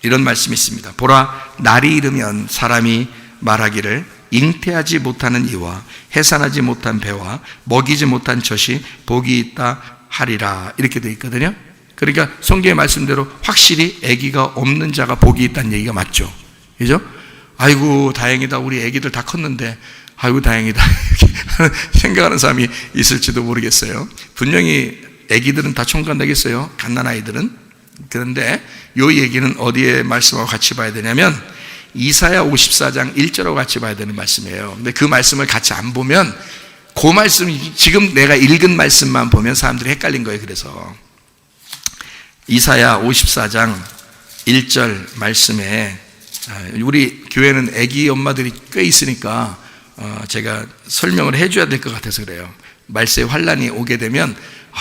이런 말씀이 있습니다. 보라, 날이 이르면 사람이 말하기를 잉태하지 못하는 이와 해산하지 못한 배와 먹이지 못한 젖이 복이 있다 하리라, 이렇게 되어 있거든요. 그러니까 성경의 말씀대로 확실히 아기가 없는 자가 복이 있다는 얘기가 맞죠. 그죠? 아이고 다행이다, 우리 아기들 다 컸는데 아이고 다행이다 이렇게 생각하는 사람이 있을지도 모르겠어요. 분명히 아기들은 다 총각나겠어요, 갓난아이들은. 그런데 이 얘기는 어디에 말씀하고 같이 봐야 되냐면 이사야 54장 1절하고 같이 봐야 되는 말씀이에요. 근데 그 말씀을 같이 안 보면 그 말씀, 지금 내가 읽은 말씀만 보면 사람들이 헷갈린 거예요. 그래서 이사야 54장 1절 말씀에, 우리 교회는 아기 엄마들이 꽤 있으니까 제가 설명을 해줘야 될 것 같아서 그래요. 말세에 환란이 오게 되면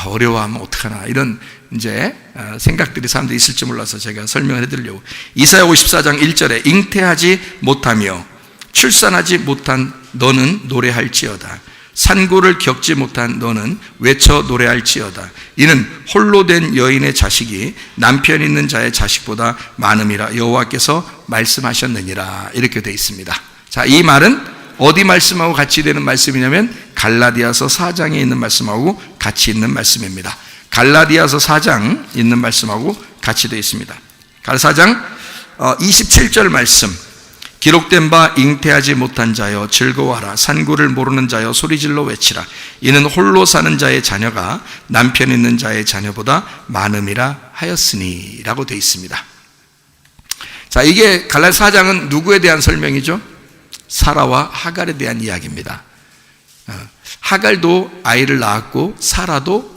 어려워하면 어떡하나 이런 이제 생각들이 사람들이 있을지 몰라서 제가 설명을 해드리려고. 이사야 54장 1절에 잉태하지 못하며 출산하지 못한 너는 노래할지어다. 산고를 겪지 못한 너는 외쳐 노래할지어다. 이는 홀로 된 여인의 자식이 남편 있는 자의 자식보다 많음이라 여호와께서 말씀하셨느니라. 이렇게 되어 있습니다. 자, 이 말은 어디 말씀하고 같이 되는 말씀이냐면 갈라디아서 4장에 있는 말씀하고 같이 있는 말씀입니다. 갈라디아서 4장 있는 말씀하고 같이 되어 있습니다. 4장 27절 말씀, 기록된 바 잉태하지 못한 자여 즐거워하라. 산고를 모르는 자여 소리질러 외치라. 이는 홀로 사는 자의 자녀가 남편 있는 자의 자녀보다 많음이라 하였으니 라고 되어 있습니다. 자, 이게 갈라디아 4장은 누구에 대한 설명이죠? 사라와 하갈에 대한 이야기입니다. 하갈도 아이를 낳았고 사라도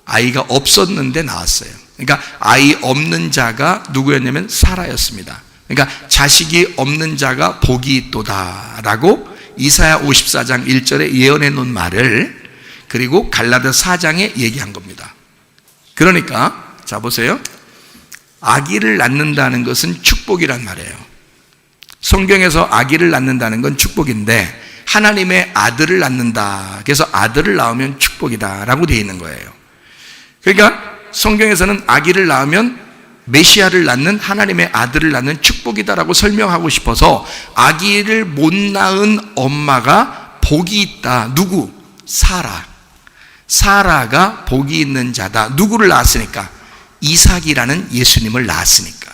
아이가 없었는데 낳았어요. 그러니까 아이 없는 자가 누구였냐면 사라였습니다. 그러니까 자식이 없는 자가 복이 있도다라고 이사야 54장 1절에 예언해 놓은 말을 그리고 갈라디아 4장에 얘기한 겁니다. 그러니까 자 보세요. 아기를 낳는다는 것은 축복이란 말이에요. 성경에서 아기를 낳는다는 건 축복인데 하나님의 아들을 낳는다. 그래서 아들을 낳으면 축복이다라고 되어 있는 거예요. 그러니까 성경에서는 아기를 낳으면 메시아를 낳는, 하나님의 아들을 낳는 축복이다라고 설명하고 싶어서 아기를 못 낳은 엄마가 복이 있다. 누구? 사라가 복이 있는 자다. 누구를 낳았으니까? 이삭이라는 예수님을 낳았으니까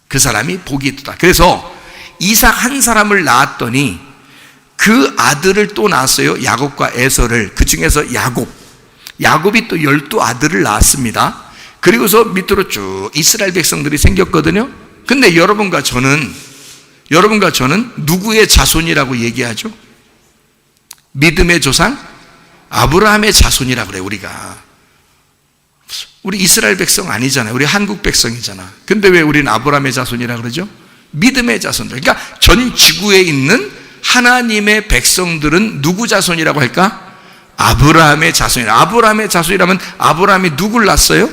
그 사람이 복이 있다. 그래서 이삭 한 사람을 낳았더니 그 아들을 또 낳았어요. 야곱과 에서를. 그 중에서 야곱이 또 12아들을 낳았습니다. 그리고서 밑으로 쭉 이스라엘 백성들이 생겼거든요. 근데 여러분과 저는 누구의 자손이라고 얘기하죠? 믿음의 조상 아브라함의 자손이라고 그래요. 우리 이스라엘 백성 아니잖아요. 우리 한국 백성이잖아. 근데 왜 우리는 아브라함의 자손이라고 그러죠? 믿음의 자손들. 그러니까 전 지구에 있는 하나님의 백성들은 누구 자손이라고 할까? 아브라함의 자손이라. 아브라함의 자손이라면 아브라함이 누굴 낳았어요?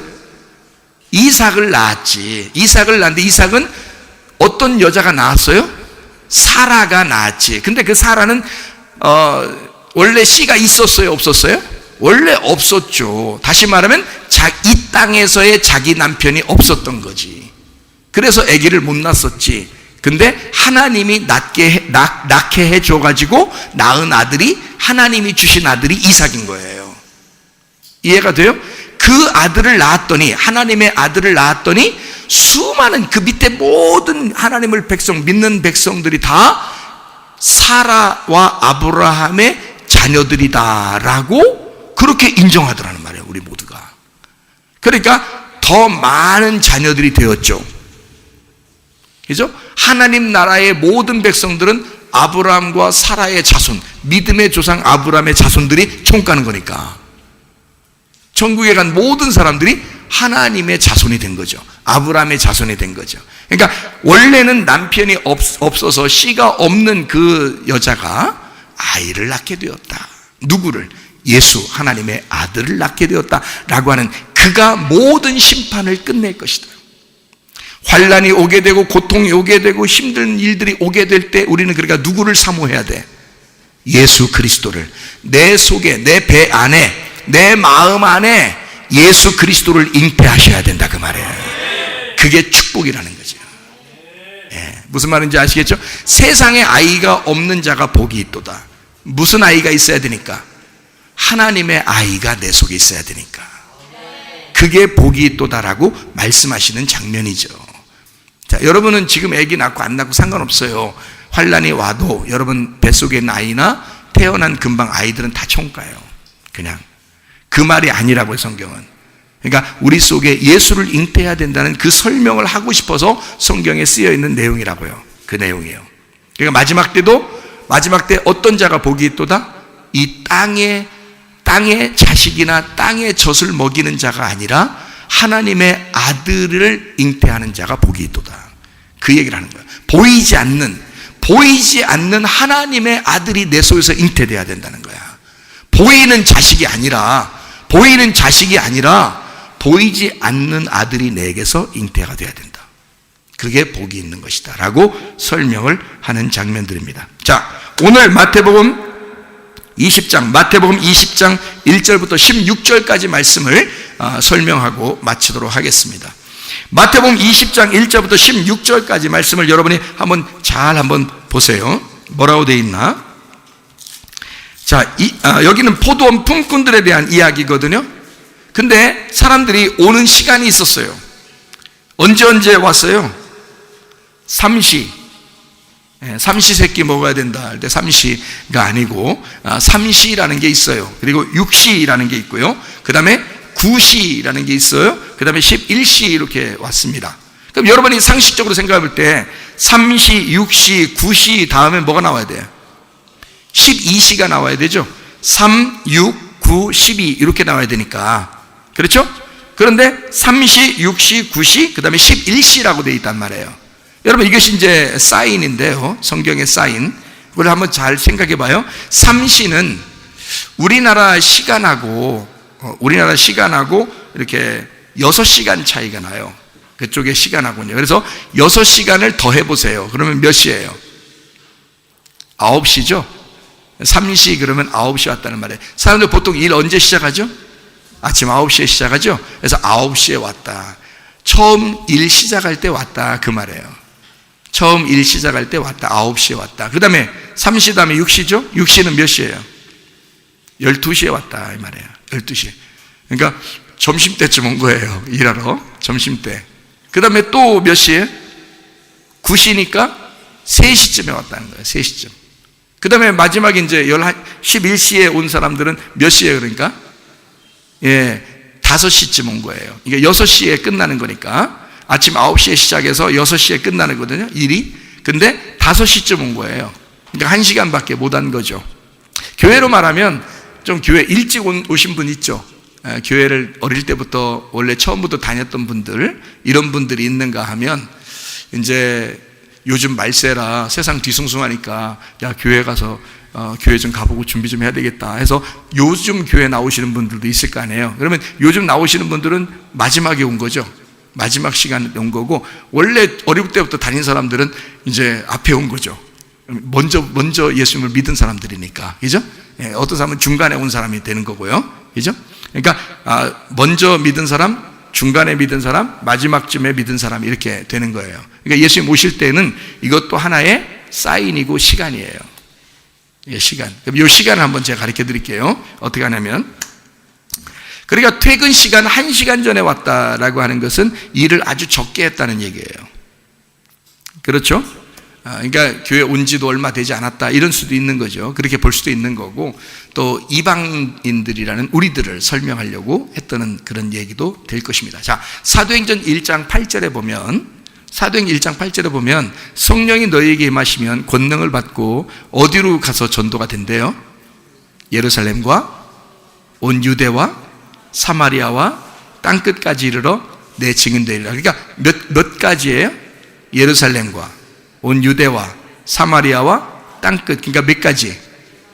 이삭을 낳았지. 이삭을 낳았는데 이삭은 어떤 여자가 낳았어요? 사라가 낳았지. 근데 그 사라는 원래 씨가 있었어요? 없었어요? 원래 없었죠. 다시 말하면 이 땅에서의 자기 남편이 없었던 거지. 그래서 아기를 못 낳았었지. 근데 하나님이 낳게 해줘가지고 낳은 아들이, 하나님이 주신 아들이 이삭인 거예요. 이해가 돼요? 그 아들을 낳았더니, 하나님의 아들을 낳았더니 수많은 그 밑에 모든 하나님을 믿는 백성들이 다 사라와 아브라함의 자녀들이다라고 그렇게 인정하더라는 말이에요. 우리 모두가. 그러니까 더 많은 자녀들이 되었죠. 그죠? 하나님 나라의 모든 백성들은 아브라함과 사라의 자손, 믿음의 조상 아브라함의 자손들이 총 가는 거니까 천국에 간 모든 사람들이 하나님의 자손이 된 거죠. 아브라함의 자손이 된 거죠. 그러니까 원래는 남편이 없어서 씨가 없는 그 여자가 아이를 낳게 되었다. 누구를? 예수, 하나님의 아들을 낳게 되었다라고 하는, 그가 모든 심판을 끝낼 것이다. 환란이 오게 되고 고통이 오게 되고 힘든 일들이 오게 될 때 우리는 그러니까 누구를 사모해야 돼? 예수 그리스도를. 내 속에, 내 배 안에, 내 마음 안에 예수 그리스도를 잉태하셔야 된다, 그 말이에요. 그게 축복이라는 거죠. 예, 무슨 말인지 아시겠죠? 세상에 아이가 없는 자가 복이 있도다. 무슨 아이가 있어야 되니까? 하나님의 아이가 내 속에 있어야 되니까. 그게 복이 있도다라고 말씀하시는 장면이죠. 자, 여러분은 지금 아기 낳고 안 낳고 상관없어요. 환란이 와도 여러분 뱃속에 있는 아이나 태어난 금방 아이들은 다 총가요. 그냥 그 말이 아니라고요, 성경은. 그러니까 우리 속에 예수를 잉태해야 된다는 그 설명을 하고 싶어서 성경에 쓰여 있는 내용이라고요. 그 내용이에요. 그러니까 마지막 때 어떤 자가 복이 있도다? 이 땅의 자식이나 땅의 젖을 먹이는 자가 아니라 하나님의 아들을 잉태하는 자가 복이 있도다. 그 얘기를 하는 거예요. 보이지 않는 하나님의 아들이 내 속에서 잉태돼야 된다는 거야. 보이는 자식이 아니라 보이지 않는 아들이 내게서 잉태가 돼야 된다. 그게 복이 있는 것이다 라고 설명을 하는 장면들입니다. 자, 오늘 마태복음 20장 1절부터 16절까지 말씀을 설명하고 마치도록 하겠습니다. 마태복음 20장 1절부터 16절까지 말씀을 여러분이 한번 보세요. 뭐라고 되어 있나? 자, 여기는 포도원 품꾼들에 대한 이야기거든요. 근데 사람들이 오는 시간이 있었어요. 언제 왔어요? 삼시세끼 먹어야 된다 할 때 삼시가 아니고 삼시라는 게 있어요. 그리고 육시라는 게 있고요. 그 다음에 구시라는 게 있어요. 그 다음에 11시 이렇게 왔습니다. 그럼 여러분이 상식적으로 생각해 볼 때 3시, 6시, 9시 다음에 뭐가 나와야 돼요? 12시가 나와야 되죠. 3, 6, 9, 12 이렇게 나와야 되니까. 그렇죠? 그런데 3시, 6시, 9시, 그 다음에 11시라고 되어 있단 말이에요. 여러분 이것이 이제 사인인데요. 성경의 사인. 그걸 한번 잘 생각해 봐요. 3시는 우리나라 시간하고 이렇게 6시간 차이가 나요. 그쪽의 시간하고요. 그래서 6시간을 더해 보세요. 그러면 몇 시예요? 9시죠? 3시 그러면 9시 왔다는 말이에요. 사람들 보통 일 언제 시작하죠? 아침 9시에 시작하죠? 그래서 9시에 왔다. 처음 일 시작할 때 왔다. 그 말이에요. 처음 일 시작할 때 왔다. 9시에 왔다. 그 다음에 3시 다음에 6시죠? 6시는 몇 시예요? 12시에 왔다. 이 말이에요. 12시. 그러니까 점심때쯤 온 거예요. 일하러. 점심때. 그 다음에 또 몇 시에? 9시니까 3시쯤에 왔다는 거예요. 3시쯤. 그 다음에 마지막에 이제 11시에 온 사람들은 몇 시에 그러니까? 5시쯤 온 거예요. 이게 6시에 끝나는 거니까. 아침 9시에 시작해서 6시에 끝나는 거거든요. 일이. 근데 5시쯤 온 거예요. 그러니까 1시간밖에 못 한 거죠. 교회로 말하면 좀 교회 일찍 오신 분 있죠. 교회를 어릴 때부터 원래 처음부터 다녔던 분들, 이런 분들이 있는가 하면 이제 요즘 말세라 세상 뒤숭숭하니까 야 교회 가서 교회 좀 가보고 준비 좀 해야 되겠다 해서 요즘 교회 나오시는 분들도 있을 거 아니에요. 그러면 요즘 나오시는 분들은 마지막에 온 거죠. 마지막 시간에 온 거고, 원래 어릴 때부터 다닌 사람들은 이제 앞에 온 거죠. 먼저 예수님을 믿은 사람들이니까. 그죠? 어떤 사람은 중간에 온 사람이 되는 거고요. 그죠? 그러니까 먼저 믿은 사람, 중간에 믿은 사람, 마지막쯤에 믿은 사람 이렇게 되는 거예요. 그러니까 예수님 오실 때는 이것도 하나의 사인이고 시간이에요. 시간. 그럼 이 시간을 한번 제가 가르쳐 드릴게요. 어떻게 하냐면, 그러니까 퇴근 시간 1시간 전에 왔다라고 하는 것은 일을 아주 적게 했다는 얘기예요. 그렇죠? 그러니까 교회 온 지도 얼마 되지 않았다 이런 수도 있는 거죠. 그렇게 볼 수도 있는 거고, 또 이방인들이라는 우리들을 설명하려고 했던 그런 얘기도 될 것입니다. 자, 사도행전 1장 8절에 보면, 성령이 너희에게 임하시면 권능을 받고 어디로 가서 전도가 된대요? 예루살렘과 온 유대와 사마리아와 땅끝까지 이르러 내 증인 되리라. 그러니까 몇 가지예요? 예루살렘과 온 유대와 사마리아와 땅끝. 그러니까 몇 가지?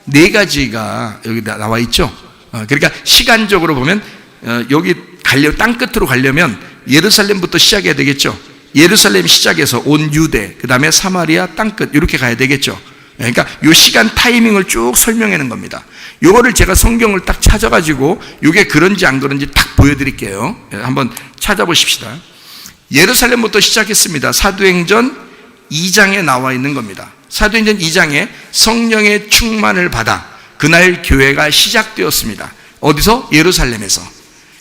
4가지가 여기 나와 있죠. 그러니까 시간적으로 보면 여기 땅끝으로 가려면 예루살렘부터 시작해야 되겠죠. 예루살렘 시작해서 온 유대, 그 다음에 사마리아 땅끝 이렇게 가야 되겠죠. 그러니까 이 시간 타이밍을 쭉 설명하는 겁니다. 요거를 제가 성경을 딱 찾아가지고 이게 그런지 안 그런지 딱 보여드릴게요. 한번 찾아보십시다. 예루살렘부터 시작했습니다. 사도행전 2장에 나와 있는 겁니다. 사도행전 2장에 성령의 충만을 받아 그날 교회가 시작되었습니다. 어디서?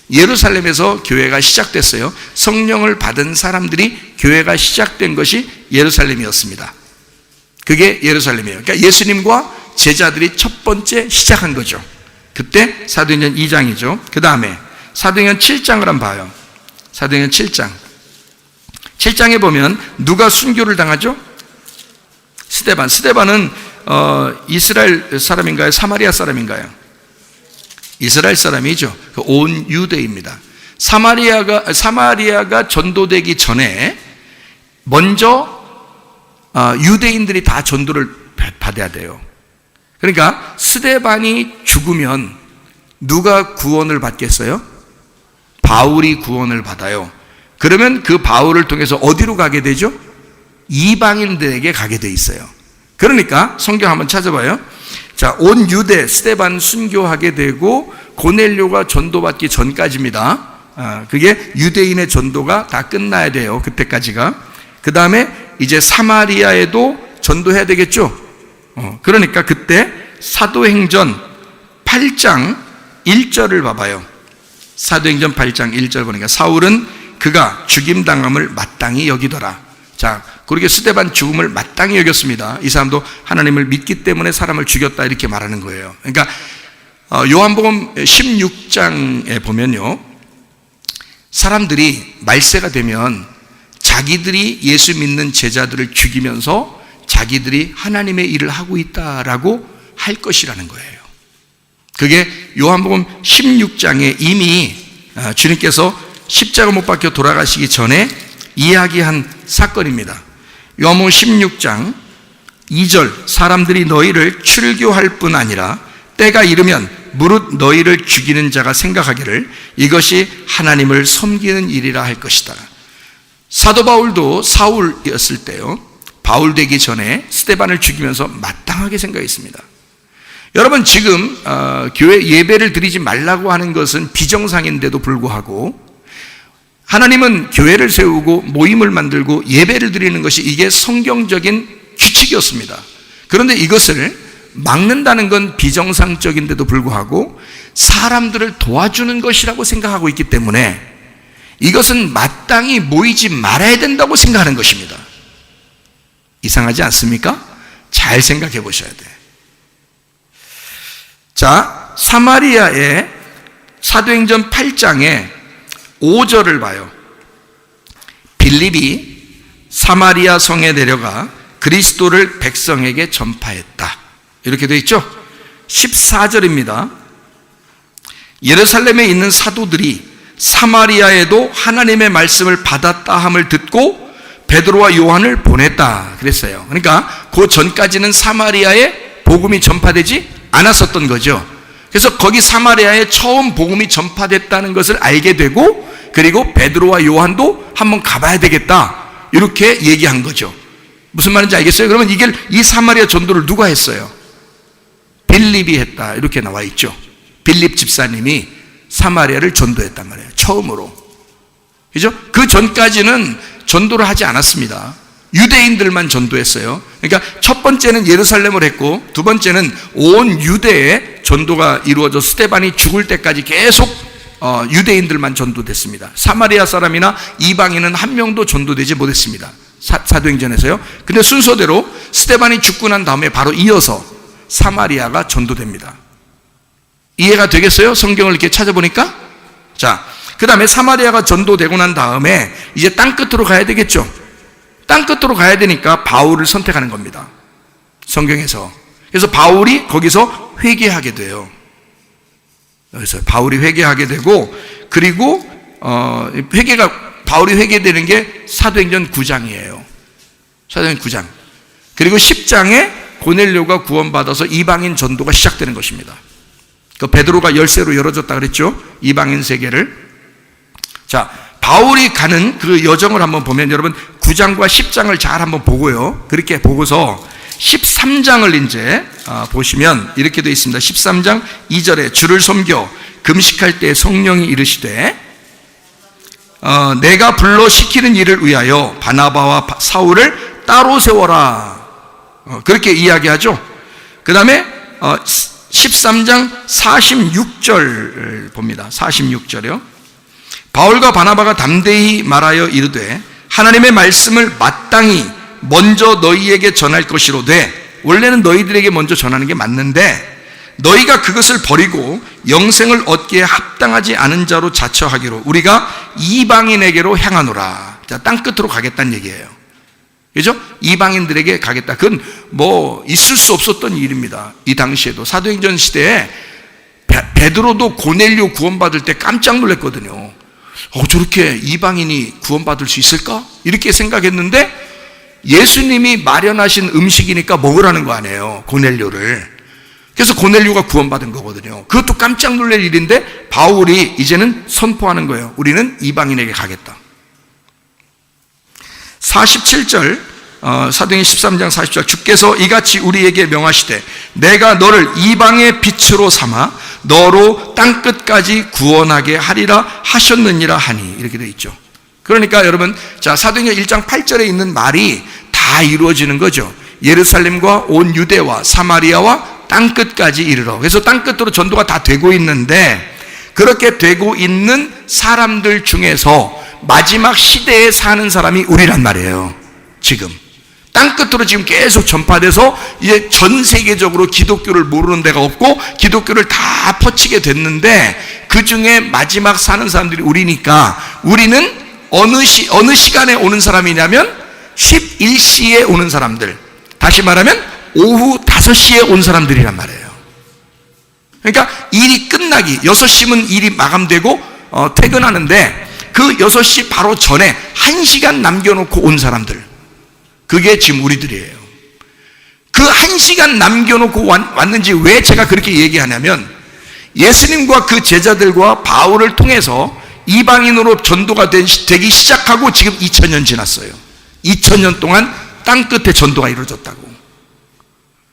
예루살렘에서 교회가 시작됐어요. 성령을 받은 사람들이 교회가 시작된 것이 예루살렘이었습니다. 그게 예루살렘이에요. 그러니까 예수님과 제자들이 첫 번째 시작한 거죠. 그때 사도행전 2장이죠. 그 다음에 사도행전 7장을 한번 봐요. 사도행전 7장. 7장에 보면 누가 순교를 당하죠? 스데반. 스데반은 이스라엘 사람인가요? 사마리아 사람인가요? 이스라엘 사람이죠. 온 유대입니다. 사마리아가 전도되기 전에 먼저 유대인들이 다 전도를 받아야 돼요. 그러니까 스데반이 죽으면 누가 구원을 받겠어요? 바울이 구원을 받아요. 그러면 그 바울을 통해서 어디로 가게 되죠? 이방인들에게 가게 돼 있어요. 그러니까 성경 한번 찾아봐요. 자, 온 유대 스데반 순교하게 되고 고넬료가 전도받기 전까지입니다. 그게 유대인의 전도가 다 끝나야 돼요. 그때까지가. 그 다음에 이제 사마리아에도 전도해야 되겠죠. 그러니까 그때 사도행전 8장 1절을 봐봐요. 사도행전 8장 1절 보니까 사울은 그가 죽임당함을 마땅히 여기더라. 자, 그렇게 스데반 죽음을 마땅히 여겼습니다. 이 사람도 하나님을 믿기 때문에 사람을 죽였다 이렇게 말하는 거예요. 그러니까 요한복음 16장에 보면요, 사람들이 말세가 되면 자기들이 예수 믿는 제자들을 죽이면서 자기들이 하나님의 일을 하고 있다라고 할 것이라는 거예요. 그게 요한복음 16장에 이미 주님께서 십자가 못 박혀 돌아가시기 전에 이야기한 사건입니다. 요한복음 16장 2절 사람들이 너희를 출교할 뿐 아니라 때가 이르면 무릇 너희를 죽이는 자가 생각하기를 이것이 하나님을 섬기는 일이라 할 것이다. 사도 바울도 사울이었을 때요, 바울 되기 전에 스데반을 죽이면서 마땅하게 생각했습니다. 여러분, 지금 교회 예배를 드리지 말라고 하는 것은 비정상인데도 불구하고 하나님은 교회를 세우고 모임을 만들고 예배를 드리는 것이 이게 성경적인 규칙이었습니다. 그런데 이것을 막는다는 건 비정상적인데도 불구하고 사람들을 도와주는 것이라고 생각하고 있기 때문에 이것은 마땅히 모이지 말아야 된다고 생각하는 것입니다. 이상하지 않습니까? 잘 생각해 보셔야 돼. 자, 사마리아의 사도행전 8장에 5절을 봐요. 빌립이 사마리아 성에 내려가 그리스도를 백성에게 전파했다. 이렇게 되어 있죠? 14절입니다. 예루살렘에 있는 사도들이 사마리아에도 하나님의 말씀을 받았다 함을 듣고 베드로와 요한을 보냈다 그랬어요. 그러니까 그 전까지는 사마리아에 복음이 전파되지 않았었던 거죠. 그래서 거기 사마리아에 처음 복음이 전파됐다는 것을 알게 되고, 그리고 베드로와 요한도 한번 가봐야 되겠다 이렇게 얘기한 거죠. 무슨 말인지 알겠어요? 그러면 이 사마리아 전도를 누가 했어요? 빌립이 했다 이렇게 나와 있죠. 빌립 집사님이 사마리아를 전도했단 말이에요. 처음으로. 그죠? 그 전까지는 전도를 하지 않았습니다. 유대인들만 전도했어요. 그러니까 첫 번째는 예루살렘을 했고 두 번째는 온 유대에 전도가 이루어져 스데반이 죽을 때까지 계속 유대인들만 전도됐습니다. 사마리아 사람이나 이방인은 한 명도 전도되지 못했습니다. 사도행전에서요. 근데 순서대로 스데반이 죽고 난 다음에 바로 이어서 사마리아가 전도됩니다. 이해가 되겠어요? 성경을 이렇게 찾아보니까. 자, 그 다음에 사마리아가 전도되고 난 다음에 이제 땅끝으로 가야 되겠죠. 땅끝으로 가야 되니까 바울을 선택하는 겁니다. 성경에서. 그래서 바울이 거기서 회개하게 돼요. 그래서 바울이 회개하게 되고, 그리고 바울이 회개되는 게 사도행전 9장이에요. 사도행전 9장. 그리고 10장에 고넬료가 구원받아서 이방인 전도가 시작되는 것입니다. 그 베드로가 열쇠로 열어줬다 그랬죠. 이방인 세계를. 자, 바울이 가는 그 여정을 한번 보면 여러분 9장과 10장을 잘 한번 보고요. 그렇게 보고서 13장을 이제 보시면 이렇게 되어 있습니다. 13장 2절에 주를 섬겨 금식할 때 성령이 이르시되 내가 불러 시키는 일을 위하여 바나바와 사울을 따로 세워라. 그렇게 이야기하죠. 그 다음에 13장 46절 봅니다. 46절이요. 바울과 바나바가 담대히 말하여 이르되 하나님의 말씀을 마땅히 먼저 너희에게 전할 것이로되, 원래는 너희들에게 먼저 전하는 게 맞는데 너희가 그것을 버리고 영생을 얻기에 합당하지 않은 자로 자처하기로 우리가 이방인에게로 향하노라. 자, 땅끝으로 가겠다는 얘기예요. 그죠? 이방인들에게 가겠다. 그건 뭐 있을 수 없었던 일입니다. 이 당시에도 사도행전 시대에 베드로도 고넬료 구원받을 때 깜짝 놀랐거든요. 저렇게 이방인이 구원받을 수 있을까? 이렇게 생각했는데 예수님이 마련하신 음식이니까 먹으라는 거 아니에요, 고넬료를. 그래서 고넬료가 구원받은 거거든요. 그것도 깜짝 놀랄 일인데 바울이 이제는 선포하는 거예요. 우리는 이방인에게 가겠다. 47절, 사도행전 13장 40절, 주께서 이같이 우리에게 명하시되 내가 너를 이방의 빛으로 삼아 너로 땅끝까지 구원하게 하리라 하셨느니라 하니, 이렇게 되어 있죠. 그러니까 여러분, 자, 사도행전 1장 8절에 있는 말이 다 이루어지는 거죠. 예루살렘과 온 유대와 사마리아와 땅끝까지 이르러. 그래서 땅끝으로 전도가 다 되고 있는데, 그렇게 되고 있는 사람들 중에서 마지막 시대에 사는 사람이 우리란 말이에요. 지금 땅끝으로 지금 계속 전파돼서 이제 전 세계적으로 기독교를 모르는 데가 없고 기독교를 다 퍼치게 됐는데, 그 중에 마지막 사는 사람들이 우리니까, 우리는 어느 시간에 오는 사람이냐면 11시에 오는 사람들, 다시 말하면 오후 5시에 온 사람들이란 말이에요. 그러니까 일이 끝나기 6시면 일이 마감되고 퇴근하는데 그 6시 바로 전에 1시간 남겨놓고 온 사람들, 그게 지금 우리들이에요. 그 1시간 남겨놓고 왔는지 왜 제가 그렇게 얘기하냐면, 예수님과 그 제자들과 바울을 통해서 이방인으로 전도가 되기 시작하고 지금 2000년 지났어요. 2000년 동안 땅끝에 전도가 이루어졌다고.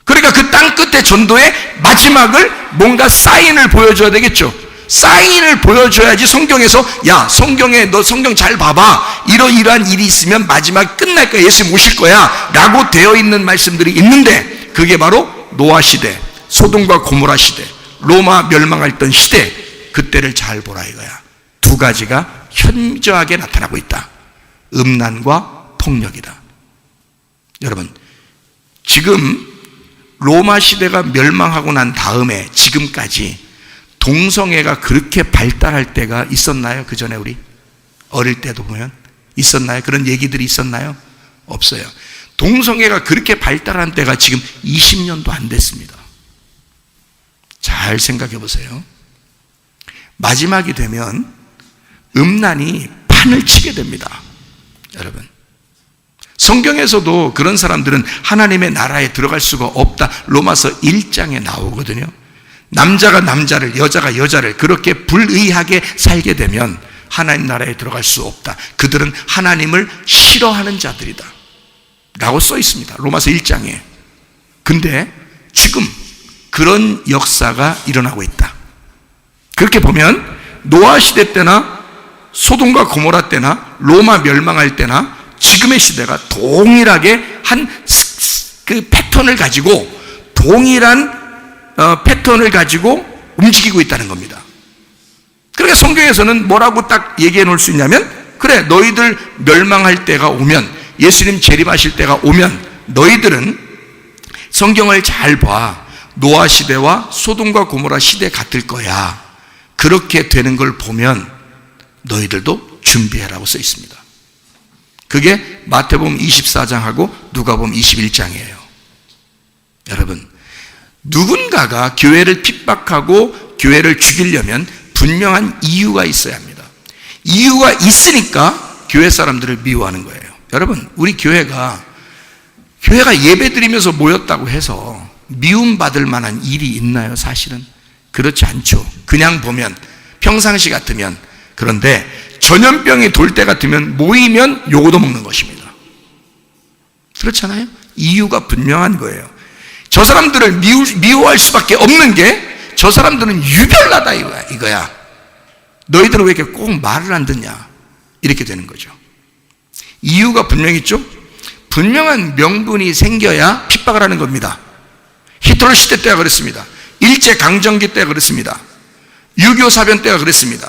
그러니까 그 땅끝의 전도의 마지막을 뭔가 사인을 보여줘야 되겠죠. 사인을 보여줘야지 성경에서, 야, 성경에 너 성경 잘 봐봐, 이러이러한 일이 있으면 마지막 끝날 거야, 예수님 오실 거야 라고 되어 있는 말씀들이 있는데, 그게 바로 노아 시대, 소돔과 고모라 시대, 로마 멸망할 던 시대, 그때를 잘 보라 이거야. 두 가지가 현저하게 나타나고 있다. 음란과 폭력이다. 여러분, 지금 로마 시대가 멸망하고 난 다음에 지금까지 동성애가 그렇게 발달할 때가 있었나요? 그 전에 우리 어릴 때도 보면 있었나요? 그런 얘기들이 있었나요? 없어요. 동성애가 그렇게 발달한 때가 지금 20년도 안 됐습니다. 잘 생각해 보세요. 마지막이 되면 음란이 판을 치게 됩니다. 여러분, 성경에서도 그런 사람들은 하나님의 나라에 들어갈 수가 없다, 로마서 1장에 나오거든요. 남자가 남자를, 여자가 여자를 그렇게 불의하게 살게 되면 하나님 나라에 들어갈 수 없다. 그들은 하나님을 싫어하는 자들이다 라고 써 있습니다, 로마서 1장에. 근데 지금 그런 역사가 일어나고 있다. 그렇게 보면 노아 시대 때나 소돔과 고모라 때나 로마 멸망할 때나 지금의 시대가 동일하게 그 패턴을 가지고, 동일한 패턴을 가지고 움직이고 있다는 겁니다. 그러니까 성경에서는 뭐라고 딱 얘기해 놓을 수 있냐면, 그래, 너희들 멸망할 때가 오면, 예수님 재림하실 때가 오면 너희들은 성경을 잘 봐, 노아 시대와 소돔과 고모라 시대 같을 거야. 그렇게 되는 걸 보면 너희들도 준비해라고 써 있습니다. 그게 마태복음 24장하고 누가복음 21장이에요. 여러분, 누군가가 교회를 핍박하고 교회를 죽이려면 분명한 이유가 있어야 합니다. 이유가 있으니까 교회 사람들을 미워하는 거예요. 여러분, 우리 교회가 예배드리면서 모였다고 해서 미움받을 만한 일이 있나요? 사실은 그렇지 않죠. 그냥 보면 평상시 같으면. 그런데 전염병이 돌 때 같으면 모이면 요거도 먹는 것입니다. 그렇잖아요? 이유가 분명한 거예요. 저 사람들을 미워할 수밖에 없는 게, 저 사람들은 유별나다 이거야. 너희들은 왜 이렇게 꼭 말을 안 듣냐, 이렇게 되는 거죠. 이유가 분명했죠. 분명한 명분이 생겨야 핍박을 하는 겁니다. 히틀러 시대 때가 그랬습니다. 일제강점기 때가 그랬습니다. 6.25 사변 때가 그랬습니다.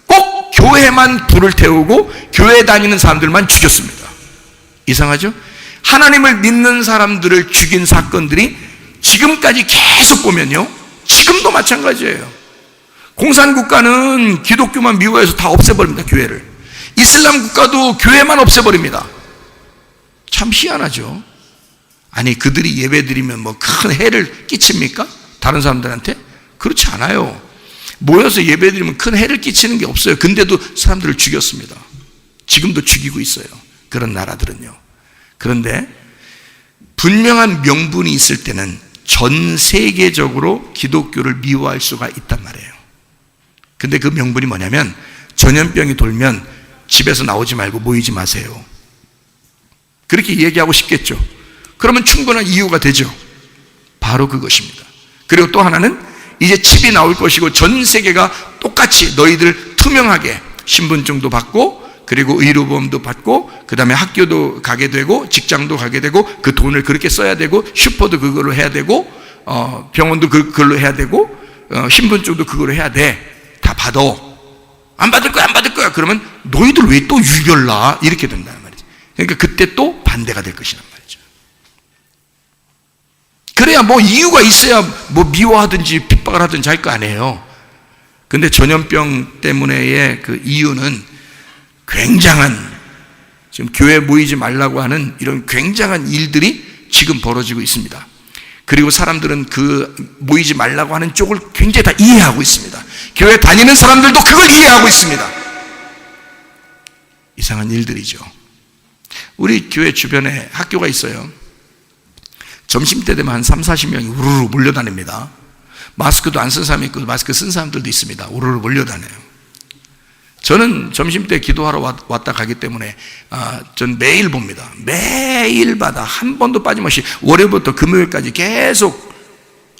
꼭 교회만 불을 태우고 교회 다니는 사람들만 죽였습니다. 이상하죠? 하나님을 믿는 사람들을 죽인 사건들이 지금까지 계속 보면요, 지금도 마찬가지예요. 공산국가는 기독교만 미워해서 다 없애버립니다, 교회를. 이슬람 국가도 교회만 없애버립니다. 참 희한하죠. 아니, 그들이 예배드리면 뭐 큰 해를 끼칩니까? 다른 사람들한테? 그렇지 않아요. 모여서 예배드리면 큰 해를 끼치는 게 없어요. 근데도 사람들을 죽였습니다. 지금도 죽이고 있어요, 그런 나라들은요. 그런데 분명한 명분이 있을 때는 전 세계적으로 기독교를 미워할 수가 있단 말이에요. 근데 그 명분이 뭐냐면, 전염병이 돌면 집에서 나오지 말고 모이지 마세요, 그렇게 얘기하고 싶겠죠. 그러면 충분한 이유가 되죠. 바로 그것입니다. 그리고 또 하나는 이제 칩이 나올 것이고 전 세계가 똑같이 너희들 투명하게 신분증도 받고, 그리고 의료보험도 받고, 그 다음에 학교도 가게 되고 직장도 가게 되고, 그 돈을 그렇게 써야 되고, 슈퍼도 그걸로 해야 되고, 병원도 그걸로 해야 되고, 신분증도 그걸로 해야 돼. 다 받아. 안 받을 거야, 안 받을 거야. 그러면 너희들 왜 또 유별나? 이렇게 된다는 말이죠. 그러니까 그때 또 반대가 될 것이란 말이죠. 그래야 뭐 이유가 있어야 뭐 미워하든지 핍박을 하든지 할 거 아니에요. 근데 전염병 때문에의 그 이유는 굉장한, 지금 교회 모이지 말라고 하는 이런 굉장한 일들이 지금 벌어지고 있습니다. 그리고 사람들은 그 모이지 말라고 하는 쪽을 굉장히 다 이해하고 있습니다. 교회 다니는 사람들도 그걸 이해하고 있습니다. 이상한 일들이죠. 우리 교회 주변에 학교가 있어요. 점심때 되면 한 3, 40명이 우르르 몰려다닙니다. 마스크도 안 쓴 사람이 있고 마스크 쓴 사람들도 있습니다. 우르르 몰려다녀요. 저는 점심때 기도하러 왔다 가기 때문에 전 매일 봅니다. 매일마다 한 번도 빠짐없이 월요일부터 금요일까지 계속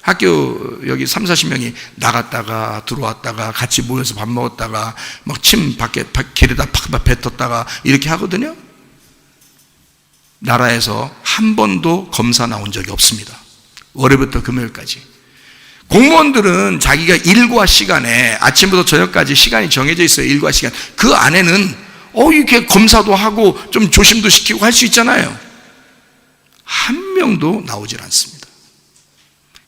학교 여기 3, 40명이 나갔다가 들어왔다가 같이 모여서 밥 먹었다가 막 침 밖에 길에다 팍 뱉었다가 이렇게 하거든요. 나라에서 한 번도 검사 나온 적이 없습니다. 월요일부터 금요일까지. 공무원들은 자기가 일과 시간에 아침부터 저녁까지 시간이 정해져 있어요. 일과 시간. 그 안에는 이렇게 검사도 하고 좀 조심도 시키고 할 수 있잖아요. 한 명도 나오질 않습니다.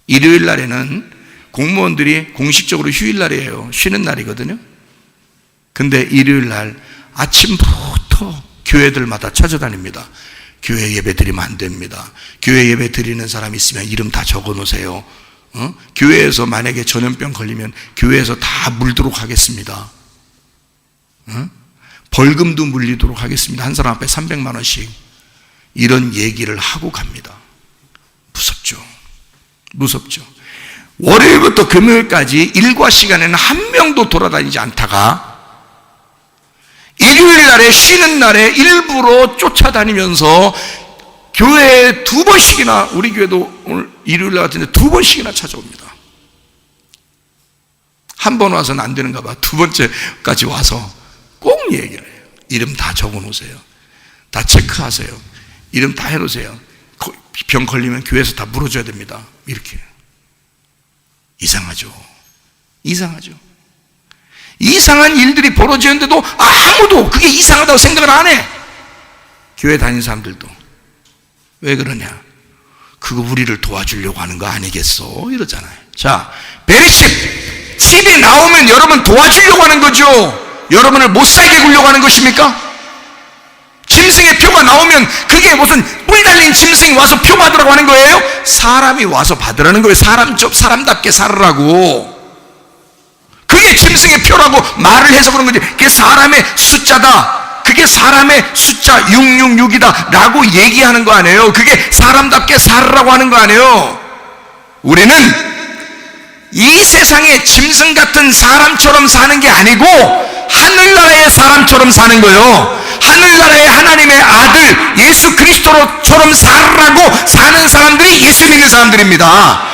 일요일 날에는 공무원들이 공식적으로 휴일 날이에요. 쉬는 날이거든요. 근데 일요일 날 아침부터 교회들마다 찾아다닙니다. 교회 예배 드리면 안 됩니다. 교회 예배 드리는 사람 있으면 이름 다 적어 놓으세요. 교회에서 만약에 전염병 걸리면 교회에서 다 물도록 하겠습니다. 벌금도 물리도록 하겠습니다. 한 사람 앞에 300만 원씩. 이런 얘기를 하고 갑니다. 무섭죠. 무섭죠. 월요일부터 금요일까지 일과 시간에는 한 명도 돌아다니지 않다가 일요일 날에 쉬는 날에 일부러 쫓아다니면서 교회에 2번씩이나, 우리 교회도 오늘 일요일 날 같은데 2번씩이나 찾아옵니다. 한 번 와서는 안 되는가 봐. 2번째까지 와서 꼭 얘기를 해요. 이름 다 적어 놓으세요. 다 체크하세요. 이름 다 해 놓으세요. 병 걸리면 교회에서 다 물어줘야 됩니다. 이렇게. 이상하죠. 이상하죠. 이상한 일들이 벌어지는데도 아무도 그게 이상하다고 생각을 안 해. 교회 다니는 사람들도. 왜 그러냐? 그거 우리를 도와주려고 하는 거 아니겠어? 이러잖아요. 자, 베리칩, 칩이 나오면 여러분 도와주려고 하는 거죠. 여러분을 못 살게 굴려고 하는 것입니까? 짐승의 표가 나오면 그게 무슨 뿔 달린 짐승이 와서 표 받으라고 하는 거예요? 사람이 와서 받으라는 거예요. 사람답게 살으라고. 그게 짐승의 표라고 말을 해서 그런 거지. 그게 사람의 숫자다. 그게 사람의 숫자 666이다 라고 얘기하는 거 아니에요. 그게 사람답게 살으라고 하는 거 아니에요. 우리는 이 세상의 짐승 같은 사람처럼 사는 게 아니고 하늘나라의 사람처럼 사는 거예요. 하늘나라의 하나님의 아들 예수 그리스도처럼 살으라고 사는 사람들이 예수 믿는 사람들입니다.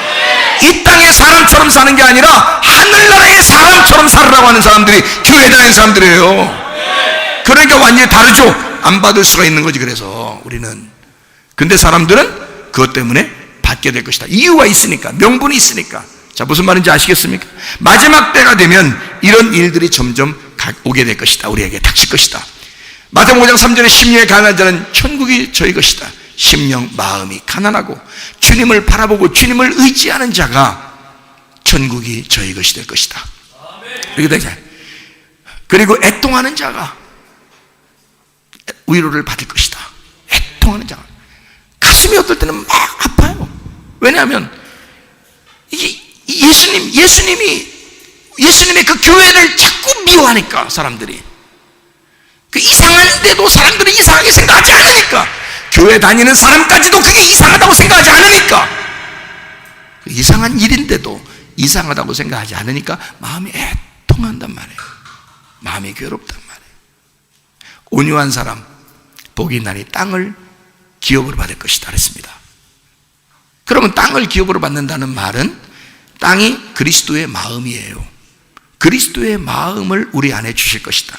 이 땅의 사람처럼 사는 게 아니라 하늘나라의 사람처럼 살으라고 하는 사람들이 교회 다니는 사람들이에요. 그러니까 완전히 다르죠. 안 받을 수가 있는 거지. 그래서 우리는. 근데 사람들은 그것 때문에 받게 될 것이다. 이유가 있으니까, 명분이 있으니까. 자, 무슨 말인지 아시겠습니까? 마지막 때가 되면 이런 일들이 점점 오게 될 것이다. 우리에게 닥칠 것이다. 마태복음 5장 3절에 심령에 강한 자는 천국이 저희 것이다. 심령 마음이 가난하고 주님을 바라보고 주님을 의지하는 자가 천국이 저희 것이 될 것이다. 이렇게 되죠. 그리고 애통하는 자가 위로를 받을 것이다. 애통하는 자가. 가슴이 어떨 때는 막 아파요. 왜냐하면 이게 예수님의 그 교회를 자꾸 미워하니까, 사람들이. 그 이상한데도 사람들이 이상하게 생각하지 않으니까, 교회 다니는 사람까지도 그게 이상하다고 생각하지 않으니까, 이상한 일인데도 이상하다고 생각하지 않으니까 마음이 애통한단 말이에요. 마음이 괴롭단 말이에요. 온유한 사람 복이 있나니 땅을 기업으로 받을 것이다 그랬습니다. 그러면 땅을 기업으로 받는다는 말은 땅이 그리스도의 마음이에요. 그리스도의 마음을 우리 안에 주실 것이다.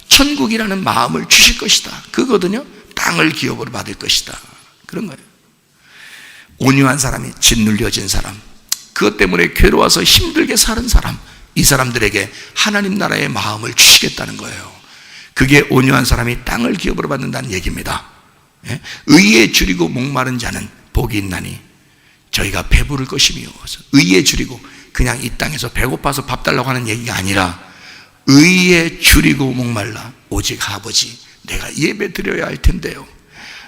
천국이라는 마음을 주실 것이다. 그거거든요. 땅을 기업으로 받을 것이다. 그런 거예요. 온유한 사람이 짓눌려진 사람, 그것 때문에 괴로워서 힘들게 사는 사람, 이 사람들에게 하나님 나라의 마음을 주시겠다는 거예요. 그게 온유한 사람이 땅을 기업으로 받는다는 얘기입니다. 의에 줄이고 목마른 자는 복이 있나니 저희가 배부를 것이며, 의에 줄이고 그냥 이 땅에서 배고파서 밥 달라고 하는 얘기가 아니라 의에 줄이고 목말라 오직 아버지, 내가 예배 드려야 할 텐데요,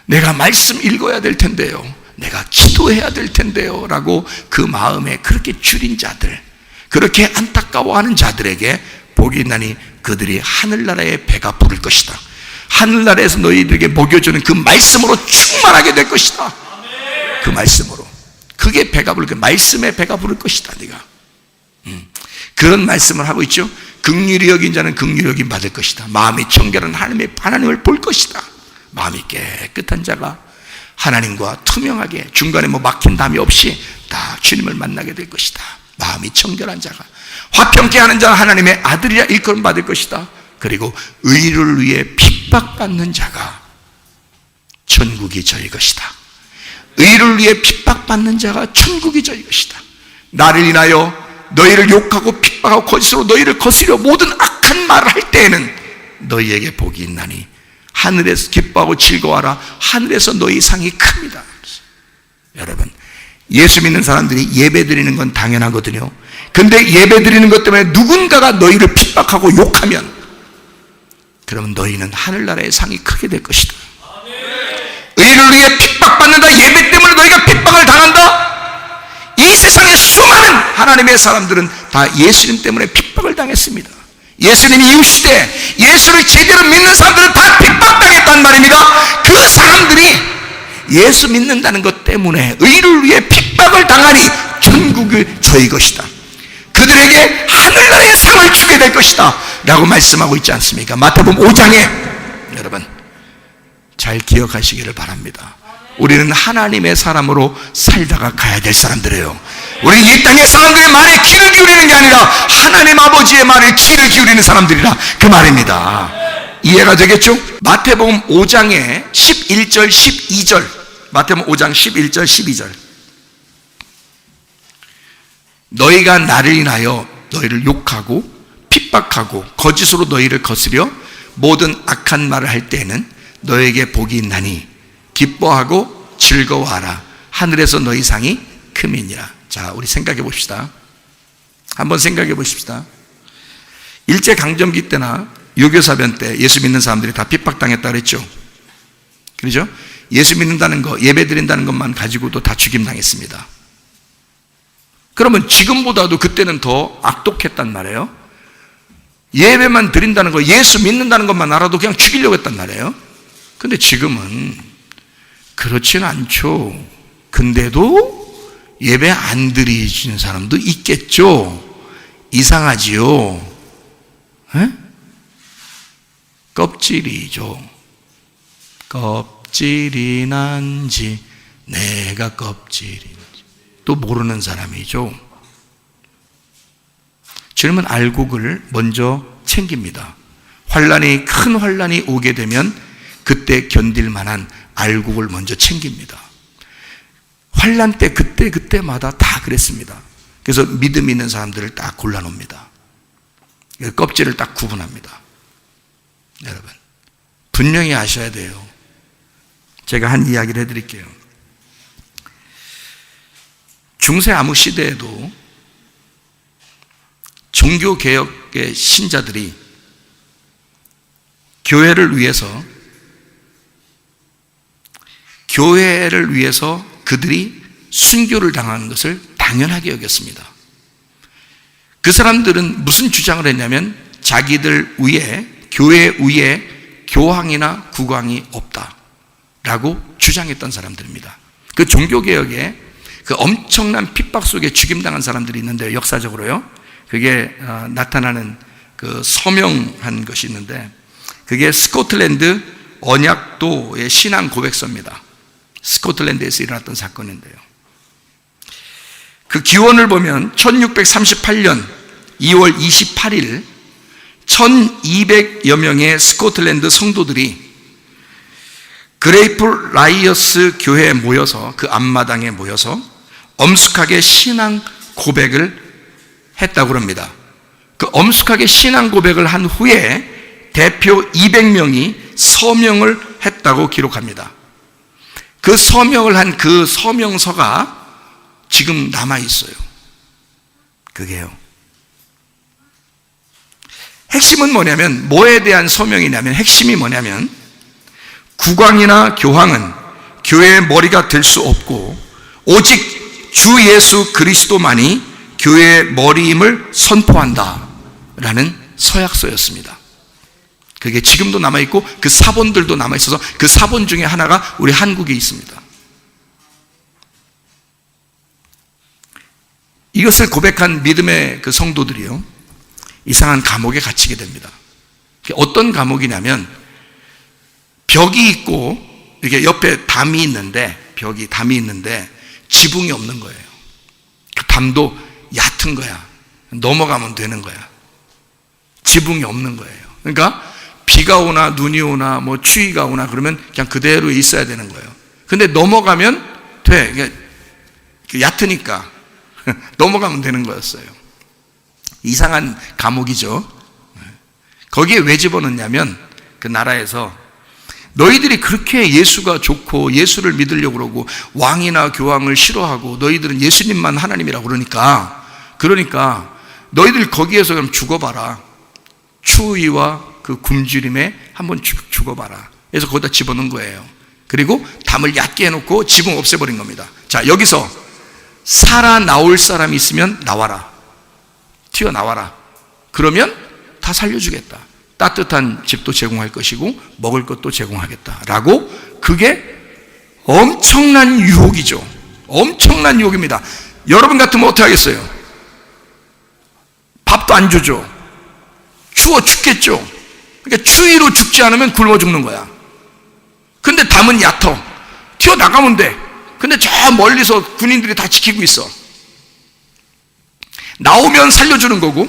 내가 말씀 읽어야 될 텐데요, 내가 기도해야 될 텐데요 라고 그 마음에 그렇게 줄인 자들, 그렇게 안타까워하는 자들에게 복이 있나니 그들이 하늘나라의 배가 부를 것이다. 하늘나라에서 너희들에게 먹여주는 그 말씀으로 충만하게 될 것이다. 그 말씀으로. 그게 배가 부를 것이다. 말씀에 배가 부를 것이다. 네가 그런 말씀을 하고 있죠. 긍휼히 여긴 자는 긍휼히 여김 받을 것이다. 마음이 청결한 하나님을 볼 것이다. 마음이 깨끗한 자가 하나님과 투명하게 중간에 뭐 막힌 담이 없이 다 주님을 만나게 될 것이다. 마음이 청결한 자가, 화평케 하는 자는 하나님의 아들이라 일컬음 받을 것이다. 그리고 의를 위해 핍박받는 자가 천국이 저희 것이다. 의를 위해 핍박받는 자가 천국이 저희 것이다. 나를 인하여 너희를 욕하고 핍박하고 거짓으로 너희를 거스려 모든 악한 말을 할 때에는 너희에게 복이 있나니 하늘에서 기뻐하고 즐거워하라. 하늘에서 너희 상이 큽니다. 여러분, 예수 믿는 사람들이 예배 드리는 건 당연하거든요. 근데 예배 드리는 것 때문에 누군가가 너희를 핍박하고 욕하면, 그러면 너희는 하늘나라의 상이 크게 될 것이다. 의를 위해 핍박받는다. 예배 때문에 너희가 핍박을 당한다. 이 세상의 수많은 하나님의 사람들은 다 예수님 때문에 핍박을 당했습니다. 예수님이 이후시대 예수를 제대로 믿는 사람들은 다 핍박당했단 말입니다. 그 사람들이 예수 믿는다는 것 때문에 의를 위해 핍박을 당하니 천국이 저희 것이다. 그들에게 하늘나라의 상을 주게 될 것이다 라고 말씀하고 있지 않습니까? 마태복음 5장에 여러분 잘 기억하시기를 바랍니다. 우리는 하나님의 사람으로 살다가 가야 될 사람들이에요. 우리는 이 땅의 사람들의 말에 귀를 기울이는 게 아니라 하나님 아버지의 말에 귀를 기울이는 사람들이라, 그 말입니다. 이해가 되겠죠? 마태복음 5장에 11절 12절, 마태복음 5장 11절 12절, 너희가 나를 인하여 너희를 욕하고 핍박하고 거짓으로 너희를 거스려 모든 악한 말을 할 때에는 너희에게 복이 있나니 기뻐하고 즐거워하라. 하늘에서 너희 상이 큼이니라. 자, 우리 생각해 봅시다. 한번 생각해 보십시다. 일제강점기 때나 유교사변 때 예수 믿는 사람들이 다 핍박당했다 그랬죠. 그렇죠? 예수 믿는다는 거, 예배 드린다는 것만 가지고도 다 죽임당했습니다. 그러면 지금보다도 그때는 더 악독했단 말이에요. 예배만 드린다는 거, 예수 믿는다는 것만 알아도 그냥 죽이려고 했단 말이에요. 근데 지금은 그렇진 않죠. 근데도 예배 안 드리시는 사람도 있겠죠. 이상하지요. 에? 껍질이죠. 껍질이 난지 내가 껍질인지 또 모르는 사람이죠. 주님은 알곡을 먼저 챙깁니다. 큰 환란이 오게 되면 그때 견딜 만한 알곡을 먼저 챙깁니다. 환란 때 그때마다 다 그랬습니다. 그래서 믿음 있는 사람들을 딱 골라놓습니다. 껍질을 딱 구분합니다. 여러분, 분명히 아셔야 돼요. 제가 한 이야기를 해드릴게요. 중세 암흑 시대에도 종교개혁의 신자들이 교회를 위해서 그들이 순교를 당하는 것을 당연하게 여겼습니다. 그 사람들은 무슨 주장을 했냐면 자기들 위에, 교회 위에 교황이나 국왕이 없다라고 주장했던 사람들입니다. 그 종교개혁에 그 엄청난 핍박 속에 죽임당한 사람들이 있는데요, 역사적으로요. 그게 나타나는 그 서명한 것이 있는데, 그게 스코틀랜드 언약도의 신앙 고백서입니다. 스코틀랜드에서 일어났던 사건인데요. 그 기원을 보면 1638년 2월 28일 1200여 명의 스코틀랜드 성도들이 그레이플 라이어스 교회에 모여서, 그 앞마당에 모여서 엄숙하게 신앙 고백을 했다고 합니다. 그 엄숙하게 신앙 고백을 한 후에 대표 200명이 서명을 했다고 기록합니다. 그 서명을 한 그 서명서가 지금 남아있어요. 그게요. 핵심은 뭐냐면, 뭐에 대한 서명이냐면, 핵심이 뭐냐면, 국왕이나 교황은 교회의 머리가 될 수 없고 오직 주 예수 그리스도만이 교회의 머리임을 선포한다 라는 서약서였습니다. 그게 지금도 남아있고 그 사본들도 남아있어서 그 사본 중에 하나가 우리 한국에 있습니다. 이것을 고백한 믿음의 그 성도들이요, 이상한 감옥에 갇히게 됩니다. 어떤 감옥이냐면, 벽이 있고 이렇게 옆에 담이 있는데, 담이 있는데 지붕이 없는 거예요. 그 담도 얕은 거야. 넘어가면 되는 거야. 지붕이 없는 거예요. 그러니까 비가 오나 눈이 오나 뭐 추위가 오나 그러면 그냥 그대로 있어야 되는 거예요. 근데 넘어가면 돼. 그러니까 얕으니까 넘어가면 되는 거였어요. 이상한 감옥이죠. 거기에 왜 집어넣냐면, 그 나라에서 너희들이 그렇게 예수가 좋고 예수를 믿으려고 그러고 왕이나 교황을 싫어하고 너희들은 예수님만 하나님이라고 그러니까 너희들 거기에서 그럼 죽어봐라. 추위와 그 굶주림에 한번 죽어봐라. 그래서 거기다 집어넣은 거예요. 그리고 담을 얕게 해놓고 지붕 없애버린 겁니다. 자, 여기서 살아나올 사람이 있으면 나와라. 튀어나와라. 그러면 다 살려주겠다. 따뜻한 집도 제공할 것이고 먹을 것도 제공하겠다 라고. 그게 엄청난 유혹이죠. 엄청난 유혹입니다. 여러분 같으면 어떻게 하겠어요? 밥도 안 주죠. 추워 죽겠죠. 그러니까 추위로 죽지 않으면 굶어 죽는 거야. 근데 담은 얕어. 튀어나가면 돼. 근데 저 멀리서 군인들이 다 지키고 있어. 나오면 살려주는 거고,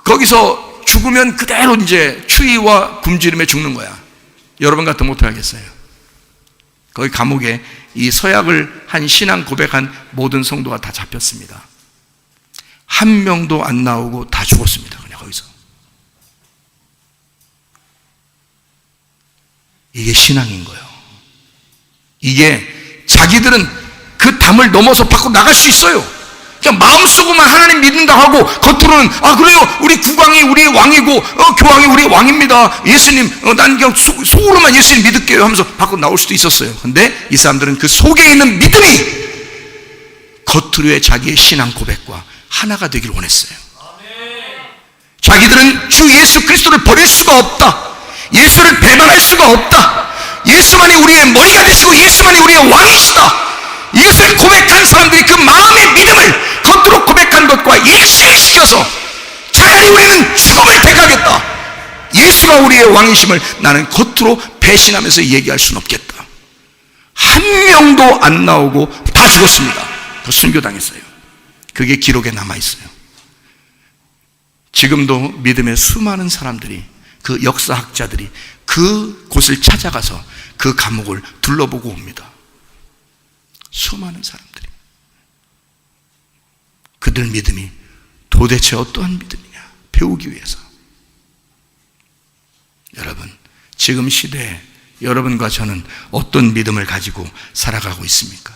거기서 죽으면 그대로 이제 추위와 굶주림에 죽는 거야. 여러분 같으면 어떻게 하겠어요? 거기 감옥에 이 서약을 한 신앙 고백한 모든 성도가 다 잡혔습니다. 한 명도 안 나오고 다 죽었습니다. 그냥 거기서. 이게 신앙인 거예요. 이게 자기들은 그 담을 넘어서 밖으로 나갈 수 있어요. 그냥 마음속으로만 하나님 믿는다 하고 겉으로는 그래요, 우리 국왕이 우리 왕이고 교황이 우리 왕입니다. 예수님 난 그냥 속으로만 예수님 믿을게요 하면서 밖으로 나올 수도 있었어요. 근데 이 사람들은 그 속에 있는 믿음이 겉으로의 자기의 신앙 고백과 하나가 되길 원했어요. 자기들은 주 예수 그리스도를 버릴 수가 없다. 예수를 배반할 수가 없다. 예수만이 우리의 머리가 되시고 예수만이 우리의 왕이시다. 이것을 고백한 사람들이 그 마음의 믿음을 겉으로 고백한 것과 일치시켜서 차라리 우리는 죽음을 택하겠다. 예수가 우리의 왕이심을 나는 겉으로 배신하면서 얘기할 수는 없겠다. 한 명도 안 나오고 다 죽었습니다. 그 순교당했어요. 그게 기록에 남아있어요. 지금도 믿음의 수많은 사람들이, 그 역사학자들이 그 곳을 찾아가서 그 감옥을 둘러보고 옵니다. 수많은 사람들이. 그들 믿음이 도대체 어떠한 믿음이냐 배우기 위해서. 여러분, 지금 시대에 여러분과 저는 어떤 믿음을 가지고 살아가고 있습니까?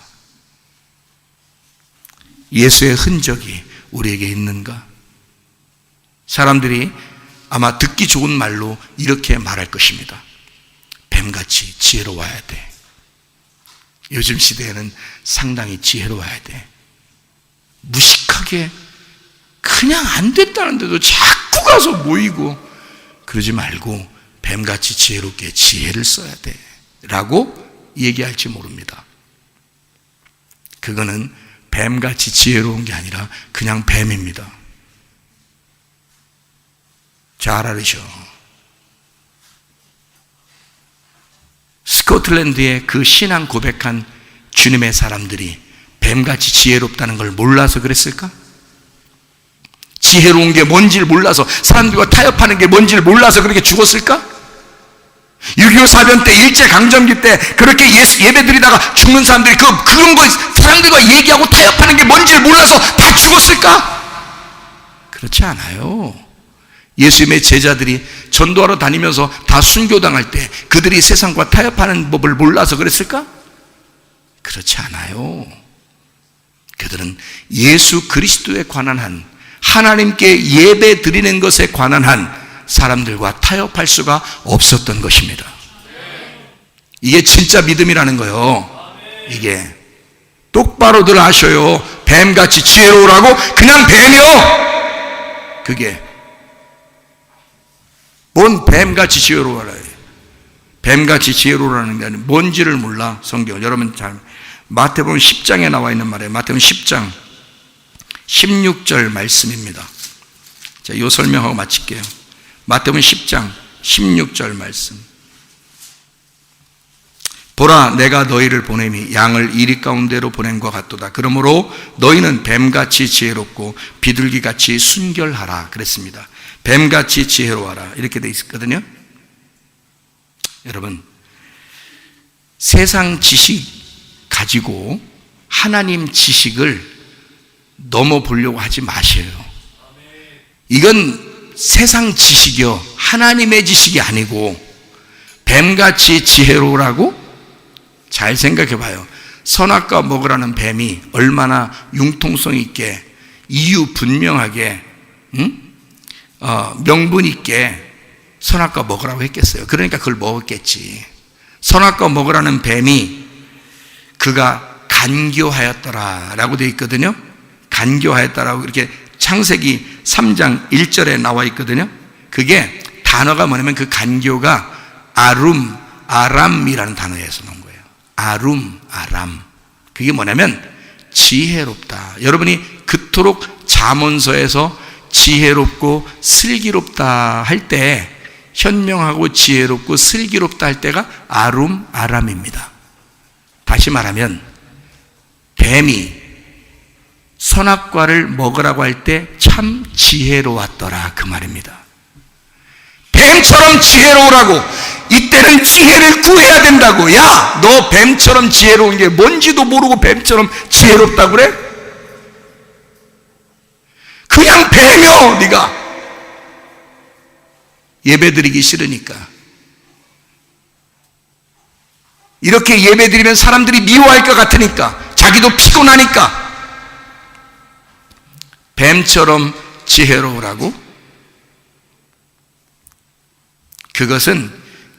예수의 흔적이 우리에게 있는가? 사람들이 아마 듣기 좋은 말로 이렇게 말할 것입니다. 뱀같이 지혜로워야 돼. 요즘 시대에는 상당히 지혜로워야 돼. 무식하게 그냥 안 됐다는데도 자꾸 가서 모이고 그러지 말고 뱀같이 지혜롭게 지혜를 써야 돼 라고 얘기할지 모릅니다. 그거는 뱀같이 지혜로운 게 아니라 그냥 뱀입니다. 잘 알으셔. 스코틀랜드의 그 신앙 고백한 주님의 사람들이 뱀같이 지혜롭다는 걸 몰라서 그랬을까? 지혜로운 게 뭔지를 몰라서, 사람들과 타협하는 게 뭔지를 몰라서 그렇게 죽었을까? 6.25 사변 때, 일제강점기 때 그렇게 예배 드리다가 죽는 사람들이 그런 거 사람들과 얘기하고 타협하는 게 뭔지를 몰라서 다 죽었을까? 그렇지 않아요. 예수님의 제자들이 전도하러 다니면서 다 순교당할 때 그들이 세상과 타협하는 법을 몰라서 그랬을까? 그렇지 않아요. 그들은 예수 그리스도에 관한 한, 하나님께 예배 드리는 것에 관한 한 사람들과 타협할 수가 없었던 것입니다. 이게 진짜 믿음이라는 거예요. 이게 똑바로들 아셔요. 뱀같이 지혜로우라고? 그냥 뱀이요. 그게 뭔 뱀같이 지혜로워라. 뱀같이 지혜로우라는 게 아니라 뭔지를 몰라. 성경 여러분 잘 마태복음 10장에 나와 있는 말이에요. 마태복음 10장 16절 말씀입니다. 자, 이 설명하고 마칠게요. 마태복음 10장 16절 말씀. 보라, 내가 너희를 보냄이 양을 이리 가운데로 보낸 것 같도다. 그러므로 너희는 뱀같이 지혜롭고 비둘기같이 순결하라 그랬습니다. 뱀같이 지혜로워라 이렇게 돼 있거든요. 여러분, 세상 지식 가지고 하나님 지식을 넘어보려고 하지 마세요. 이건 세상 지식이요, 하나님의 지식이 아니고 뱀같이 지혜로우라고? 잘 생각해 봐요. 선악과 먹으라는 뱀이 얼마나 융통성 있게 이유 분명하게 명분 있게 선악과 먹으라고 했겠어요. 그러니까 그걸 먹었겠지. 선악과 먹으라는 뱀이 그가 간교하였더라 라고 되어 있거든요. 간교하였다라고 이렇게 창세기 3장 1절에 나와 있거든요. 그게 단어가 뭐냐면 그 간교가 아람이라는 단어에서 나온 거예요. 아람. 그게 뭐냐면 지혜롭다. 여러분이 그토록 잠언서에서 지혜롭고 슬기롭다 할 때, 현명하고 지혜롭고 슬기롭다 할 때가 아람입니다. 다시 말하면 뱀이 선악과를 먹으라고 할 때 참 지혜로웠더라 그 말입니다. 뱀처럼 지혜로우라고, 이때는 지혜를 구해야 된다고. 야, 너 뱀처럼 지혜로운 게 뭔지도 모르고 뱀처럼 지혜롭다고 그래? 그냥 뱀이요. 네가 예배드리기 싫으니까, 이렇게 예배드리면 사람들이 미워할 것 같으니까, 자기도 피곤하니까 뱀처럼 지혜로우라고? 그것은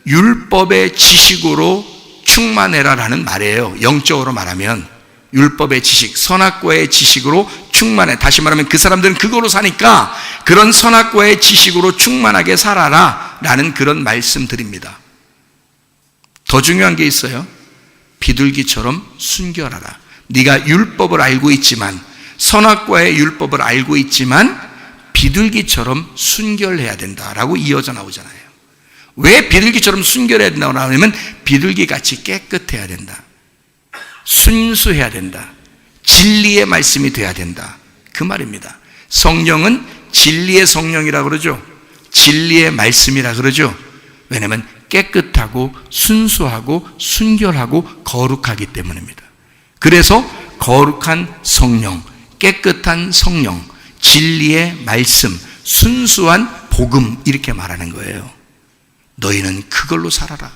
율법의 지식으로 충만해라라는 말이에요. 영적으로 말하면 율법의 지식, 선악과의 지식으로 충만해. 다시 말하면 그 사람들은 그거로 사니까 그런 선악과의 지식으로 충만하게 살아라 라는 그런 말씀 드립니다. 더 중요한 게 있어요. 비둘기처럼 순결하라. 네가 율법을 알고 있지만, 선악과의 율법을 알고 있지만 비둘기처럼 순결해야 된다라고 이어져 나오잖아요. 왜 비둘기처럼 순결해야 된다고 하냐면 비둘기같이 깨끗해야 된다, 순수해야 된다, 진리의 말씀이 돼야 된다 그 말입니다. 성령은 진리의 성령이라 그러죠. 진리의 말씀이라 그러죠. 왜냐하면 깨끗하고 순수하고 순결하고 거룩하기 때문입니다. 그래서 거룩한 성령, 깨끗한 성령, 진리의 말씀, 순수한 복음 이렇게 말하는 거예요. 너희는 그걸로 살아라.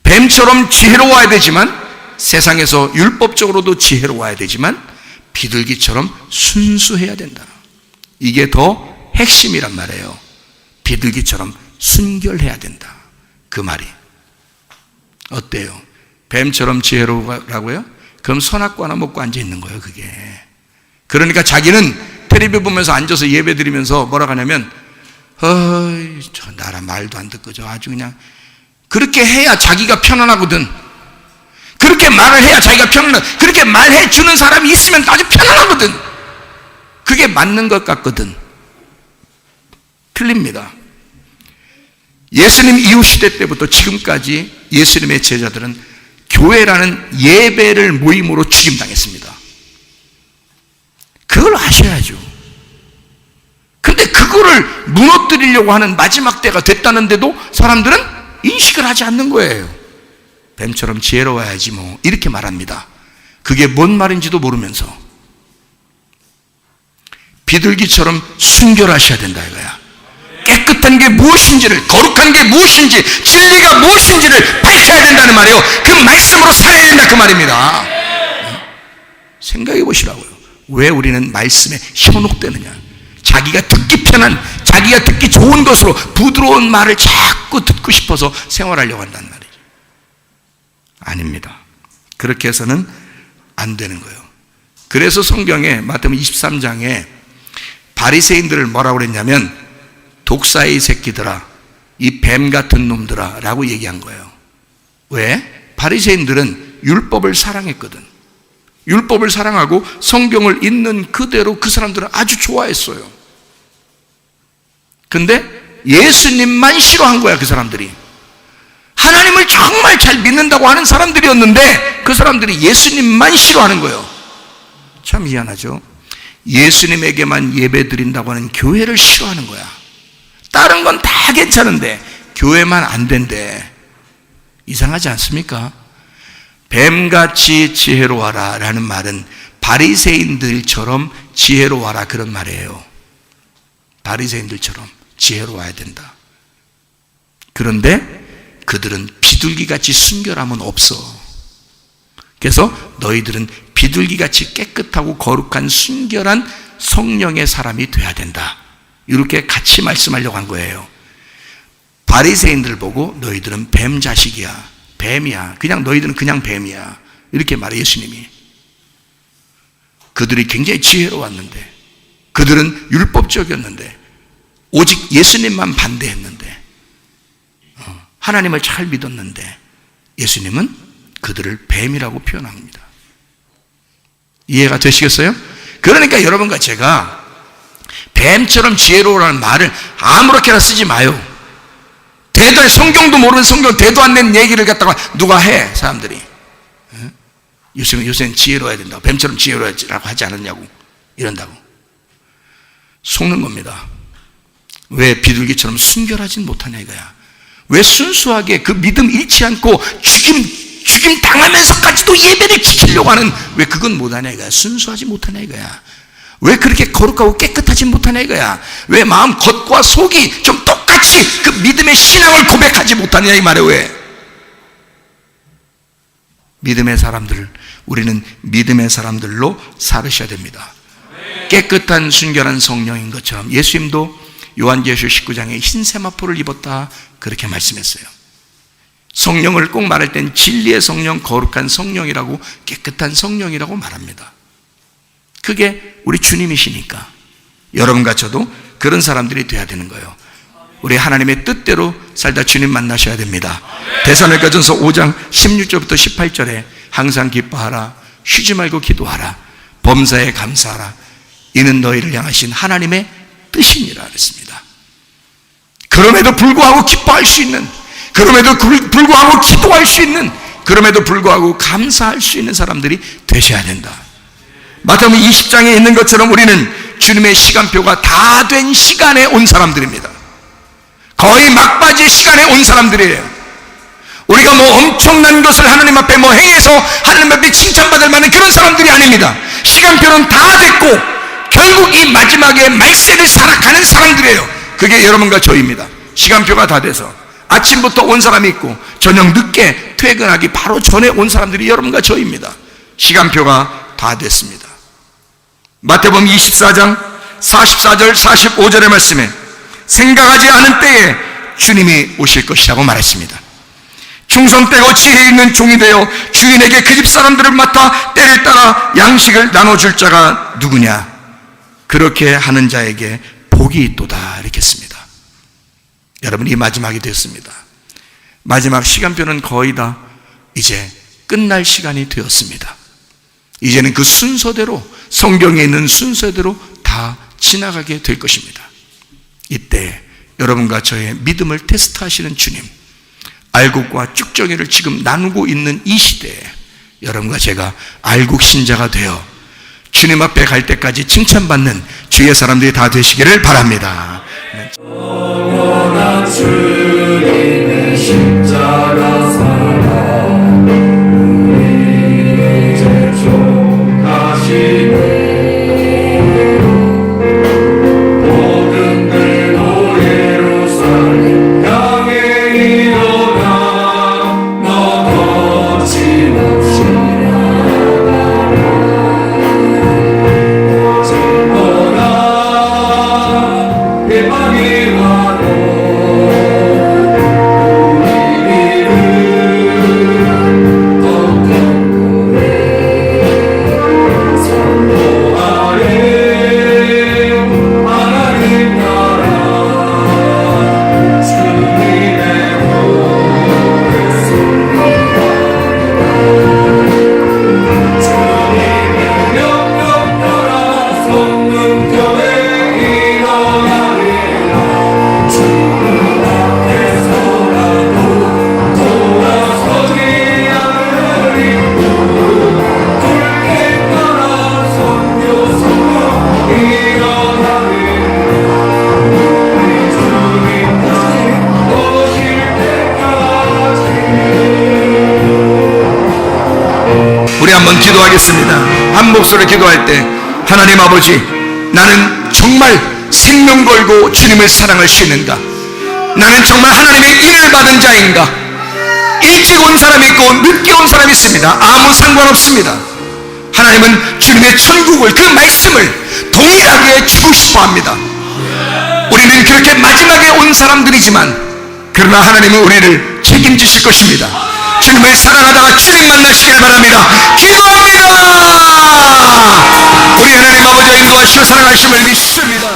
뱀처럼 지혜로워야 되지만, 세상에서 율법적으로도 지혜로워야 되지만 비둘기처럼 순수해야 된다. 이게 더 핵심이란 말이에요. 비둘기처럼 순결해야 된다. 그 말이. 어때요? 뱀처럼 지혜로우라고요? 그럼 선악과 하나 먹고 앉아 있는 거예요, 그게. 그러니까 자기는 텔레비 보면서 앉아서 예배 드리면서 뭐라고 하냐면, 저 나라 말도 안 듣고 저 아주 그냥, 그렇게 해야 자기가 편안하거든. 그렇게 말을 해야 자기가 편안하거든. 그렇게 말해 주는 사람이 있으면 아주 편안하거든. 그게 맞는 것 같거든. 틀립니다. 예수님 이후 시대 때부터 지금까지 예수님의 제자들은 교회라는 예배를 모임으로 죽임당했습니다. 그걸 아셔야죠. 근데 그거를 무너뜨리려고 하는 마지막 때가 됐다는데도 사람들은 인식을 하지 않는 거예요. 뱀처럼 지혜로워야지 뭐, 이렇게 말합니다. 그게 뭔 말인지도 모르면서. 비둘기처럼 순결하셔야 된다 이거야. 깨끗한 게 무엇인지를, 거룩한 게 무엇인지, 진리가 무엇인지를 밝혀야 된다는 말이에요. 그 말씀으로 살아야 된다 그 말입니다. 생각해 보시라고요. 왜 우리는 말씀에 현혹되느냐. 자기가 듣기 편한, 자기가 듣기 좋은 것으로 부드러운 말을 자꾸 듣고 싶어서 생활하려고 한다는 말이죠. 아닙니다. 그렇게 해서는 안 되는 거예요. 그래서 성경에 마태복음 23장에 바리새인들을 뭐라고 그랬냐면, 독사의 새끼들아, 이 뱀 같은 놈들아 라고 얘기한 거예요. 왜? 바리새인들은 율법을 사랑했거든. 율법을 사랑하고 성경을 읽는 그대로 그 사람들은 아주 좋아했어요. 근데 예수님만 싫어한 거야, 그 사람들이. 하나님을 정말 잘 믿는다고 하는 사람들이었는데 그 사람들이 예수님만 싫어하는 거예요. 참 희한하죠. 예수님에게만 예배 드린다고 하는 교회를 싫어하는 거야. 다른 건 다 괜찮은데 교회만 안 된대. 이상하지 않습니까? 뱀같이 지혜로워라 라는 말은 바리새인들처럼 지혜로워라 그런 말이에요. 바리새인들처럼 지혜로워야 된다. 그런데 그들은 비둘기같이 순결함은 없어. 그래서 너희들은 비둘기같이 깨끗하고 거룩한 순결한 성령의 사람이 돼야 된다. 이렇게 같이 말씀하려고 한 거예요. 바리새인들 보고 너희들은 뱀 자식이야, 뱀이야, 그냥 너희들은 그냥 뱀이야, 이렇게 말해 예수님이. 그들이 굉장히 지혜로웠는데, 그들은 율법적이었는데, 오직 예수님만 반대했는데, 하나님을 잘 믿었는데 예수님은 그들을 뱀이라고 표현합니다. 이해가 되시겠어요? 그러니까 여러분과 제가 뱀처럼 지혜로우라는 말을 아무렇게나 쓰지 마요. 대도 성경도 모르는 성경 대도 안 된 얘기를 갖다가 누가 해, 사람들이. 요새는 지혜로워야 된다고, 뱀처럼 지혜로워야라고 하지 않았냐고 이런다고 속는 겁니다. 왜 비둘기처럼 순결하진 못하냐 이거야. 왜 순수하게 그 믿음 잃지 않고 죽임 당하면서까지도 예배를 지키려고 하는, 왜 그건 못하냐 이거야. 순수하지 못하냐 이거야. 왜 그렇게 거룩하고 깨끗하지 못하냐 이거야. 왜 마음 겉과 속이 좀 똑같이 그 믿음의 신앙을 고백하지 못하냐 이 말이에요. 왜? 믿음의 사람들, 우리는 믿음의 사람들로 살으셔야 됩니다. 깨끗한 순결한 성령인 것처럼 예수님도 요한계시록 19장에 흰 세마포를 입었다 그렇게 말씀했어요. 성령을 꼭 말할 땐 진리의 성령, 거룩한 성령이라고, 깨끗한 성령이라고 말합니다. 그게 우리 주님이시니까 여러분과 저도 그런 사람들이 돼야 되는 거예요. 우리 하나님의 뜻대로 살다 주님 만나셔야 됩니다. 데살로니가전서 5장 16절부터 18절에 항상 기뻐하라, 쉬지 말고 기도하라, 범사에 감사하라, 이는 너희를 향하신 하나님의 뜻이니라 그랬습니다. 그럼에도 불구하고 기뻐할 수 있는, 그럼에도 불구하고 기도할 수 있는, 그럼에도 불구하고 감사할 수 있는 사람들이 되셔야 된다. 마태복음 20장에 있는 것처럼 우리는 주님의 시간표가 다 된 시간에 온 사람들입니다. 거의 막바지 시간에 온 사람들이에요. 우리가 뭐 엄청난 것을 하나님 앞에 뭐 행해서 하나님 앞에 칭찬받을 만한 그런 사람들이 아닙니다. 시간표는 다 됐고 결국 이 마지막에 말세를 살아가는 사람들이에요. 그게 여러분과 저입니다. 시간표가 다 돼서 아침부터 온 사람이 있고 저녁 늦게 퇴근하기 바로 전에 온 사람들이 여러분과 저입니다. 시간표가 다 됐습니다. 마태복음 24장 44절 45절의 말씀에 생각하지 않은 때에 주님이 오실 것이라고 말했습니다. 충성되고 지혜 있는 종이 되어 주인에게 그 집 사람들을 맡아 때를 따라 양식을 나눠줄 자가 누구냐? 그렇게 하는 자에게 복이 있도다 이렇게 했습니다. 여러분, 이 마지막이 됐습니다. 마지막 시간표는 거의 다 이제 끝날 시간이 되었습니다. 이제는 그 순서대로, 성경에 있는 순서대로 다 지나가게 될 것입니다. 이때 여러분과 저의 믿음을 테스트하시는 주님, 알곡과 쭉정이를 지금 나누고 있는 이 시대에 여러분과 제가 알곡 신자가 되어 주님 앞에 갈 때까지 칭찬받는 주의 사람들이 다 되시기를 바랍니다. 영원한 주님의 십자가 사랑 우리 이제 족하시네. 모든 들고 예루살렘 향해 일어나 너 거침없이 나가라. 오직 너나 대박이 와도 우리를 더 강건해 선포하리 하나님 나라 주님의 오래 소리하리라. 주님의 명령 따라 성문교회 일어나리라. 주님 앞에서라도 돌아서지 않으리고 굵게 따라 선교 성령 일어나리라. 우리 주님 다시 오실 때까지. 우리 한번 기도하겠습니다. 한 목소리로 기도할 때, 하나님 아버지, 나는 정말 생명 걸고 주님을 사랑할 수 있는가? 나는 정말 하나님의 인을 받은 자인가? 일찍 온 사람이 있고 늦게 온 사람이 있습니다. 아무 상관없습니다. 하나님은 주님의 천국을, 그 말씀을 동일하게 주고 싶어 합니다. 우리는 그렇게 마지막에 온 사람들이지만 그러나 하나님은 우리를 책임지실 것입니다. 주님을 사랑하다가 주님 만나시길 바랍니다. 기도합니다. 우리 하나님 아버지와 인도하시고 사랑하심을 믿습니다.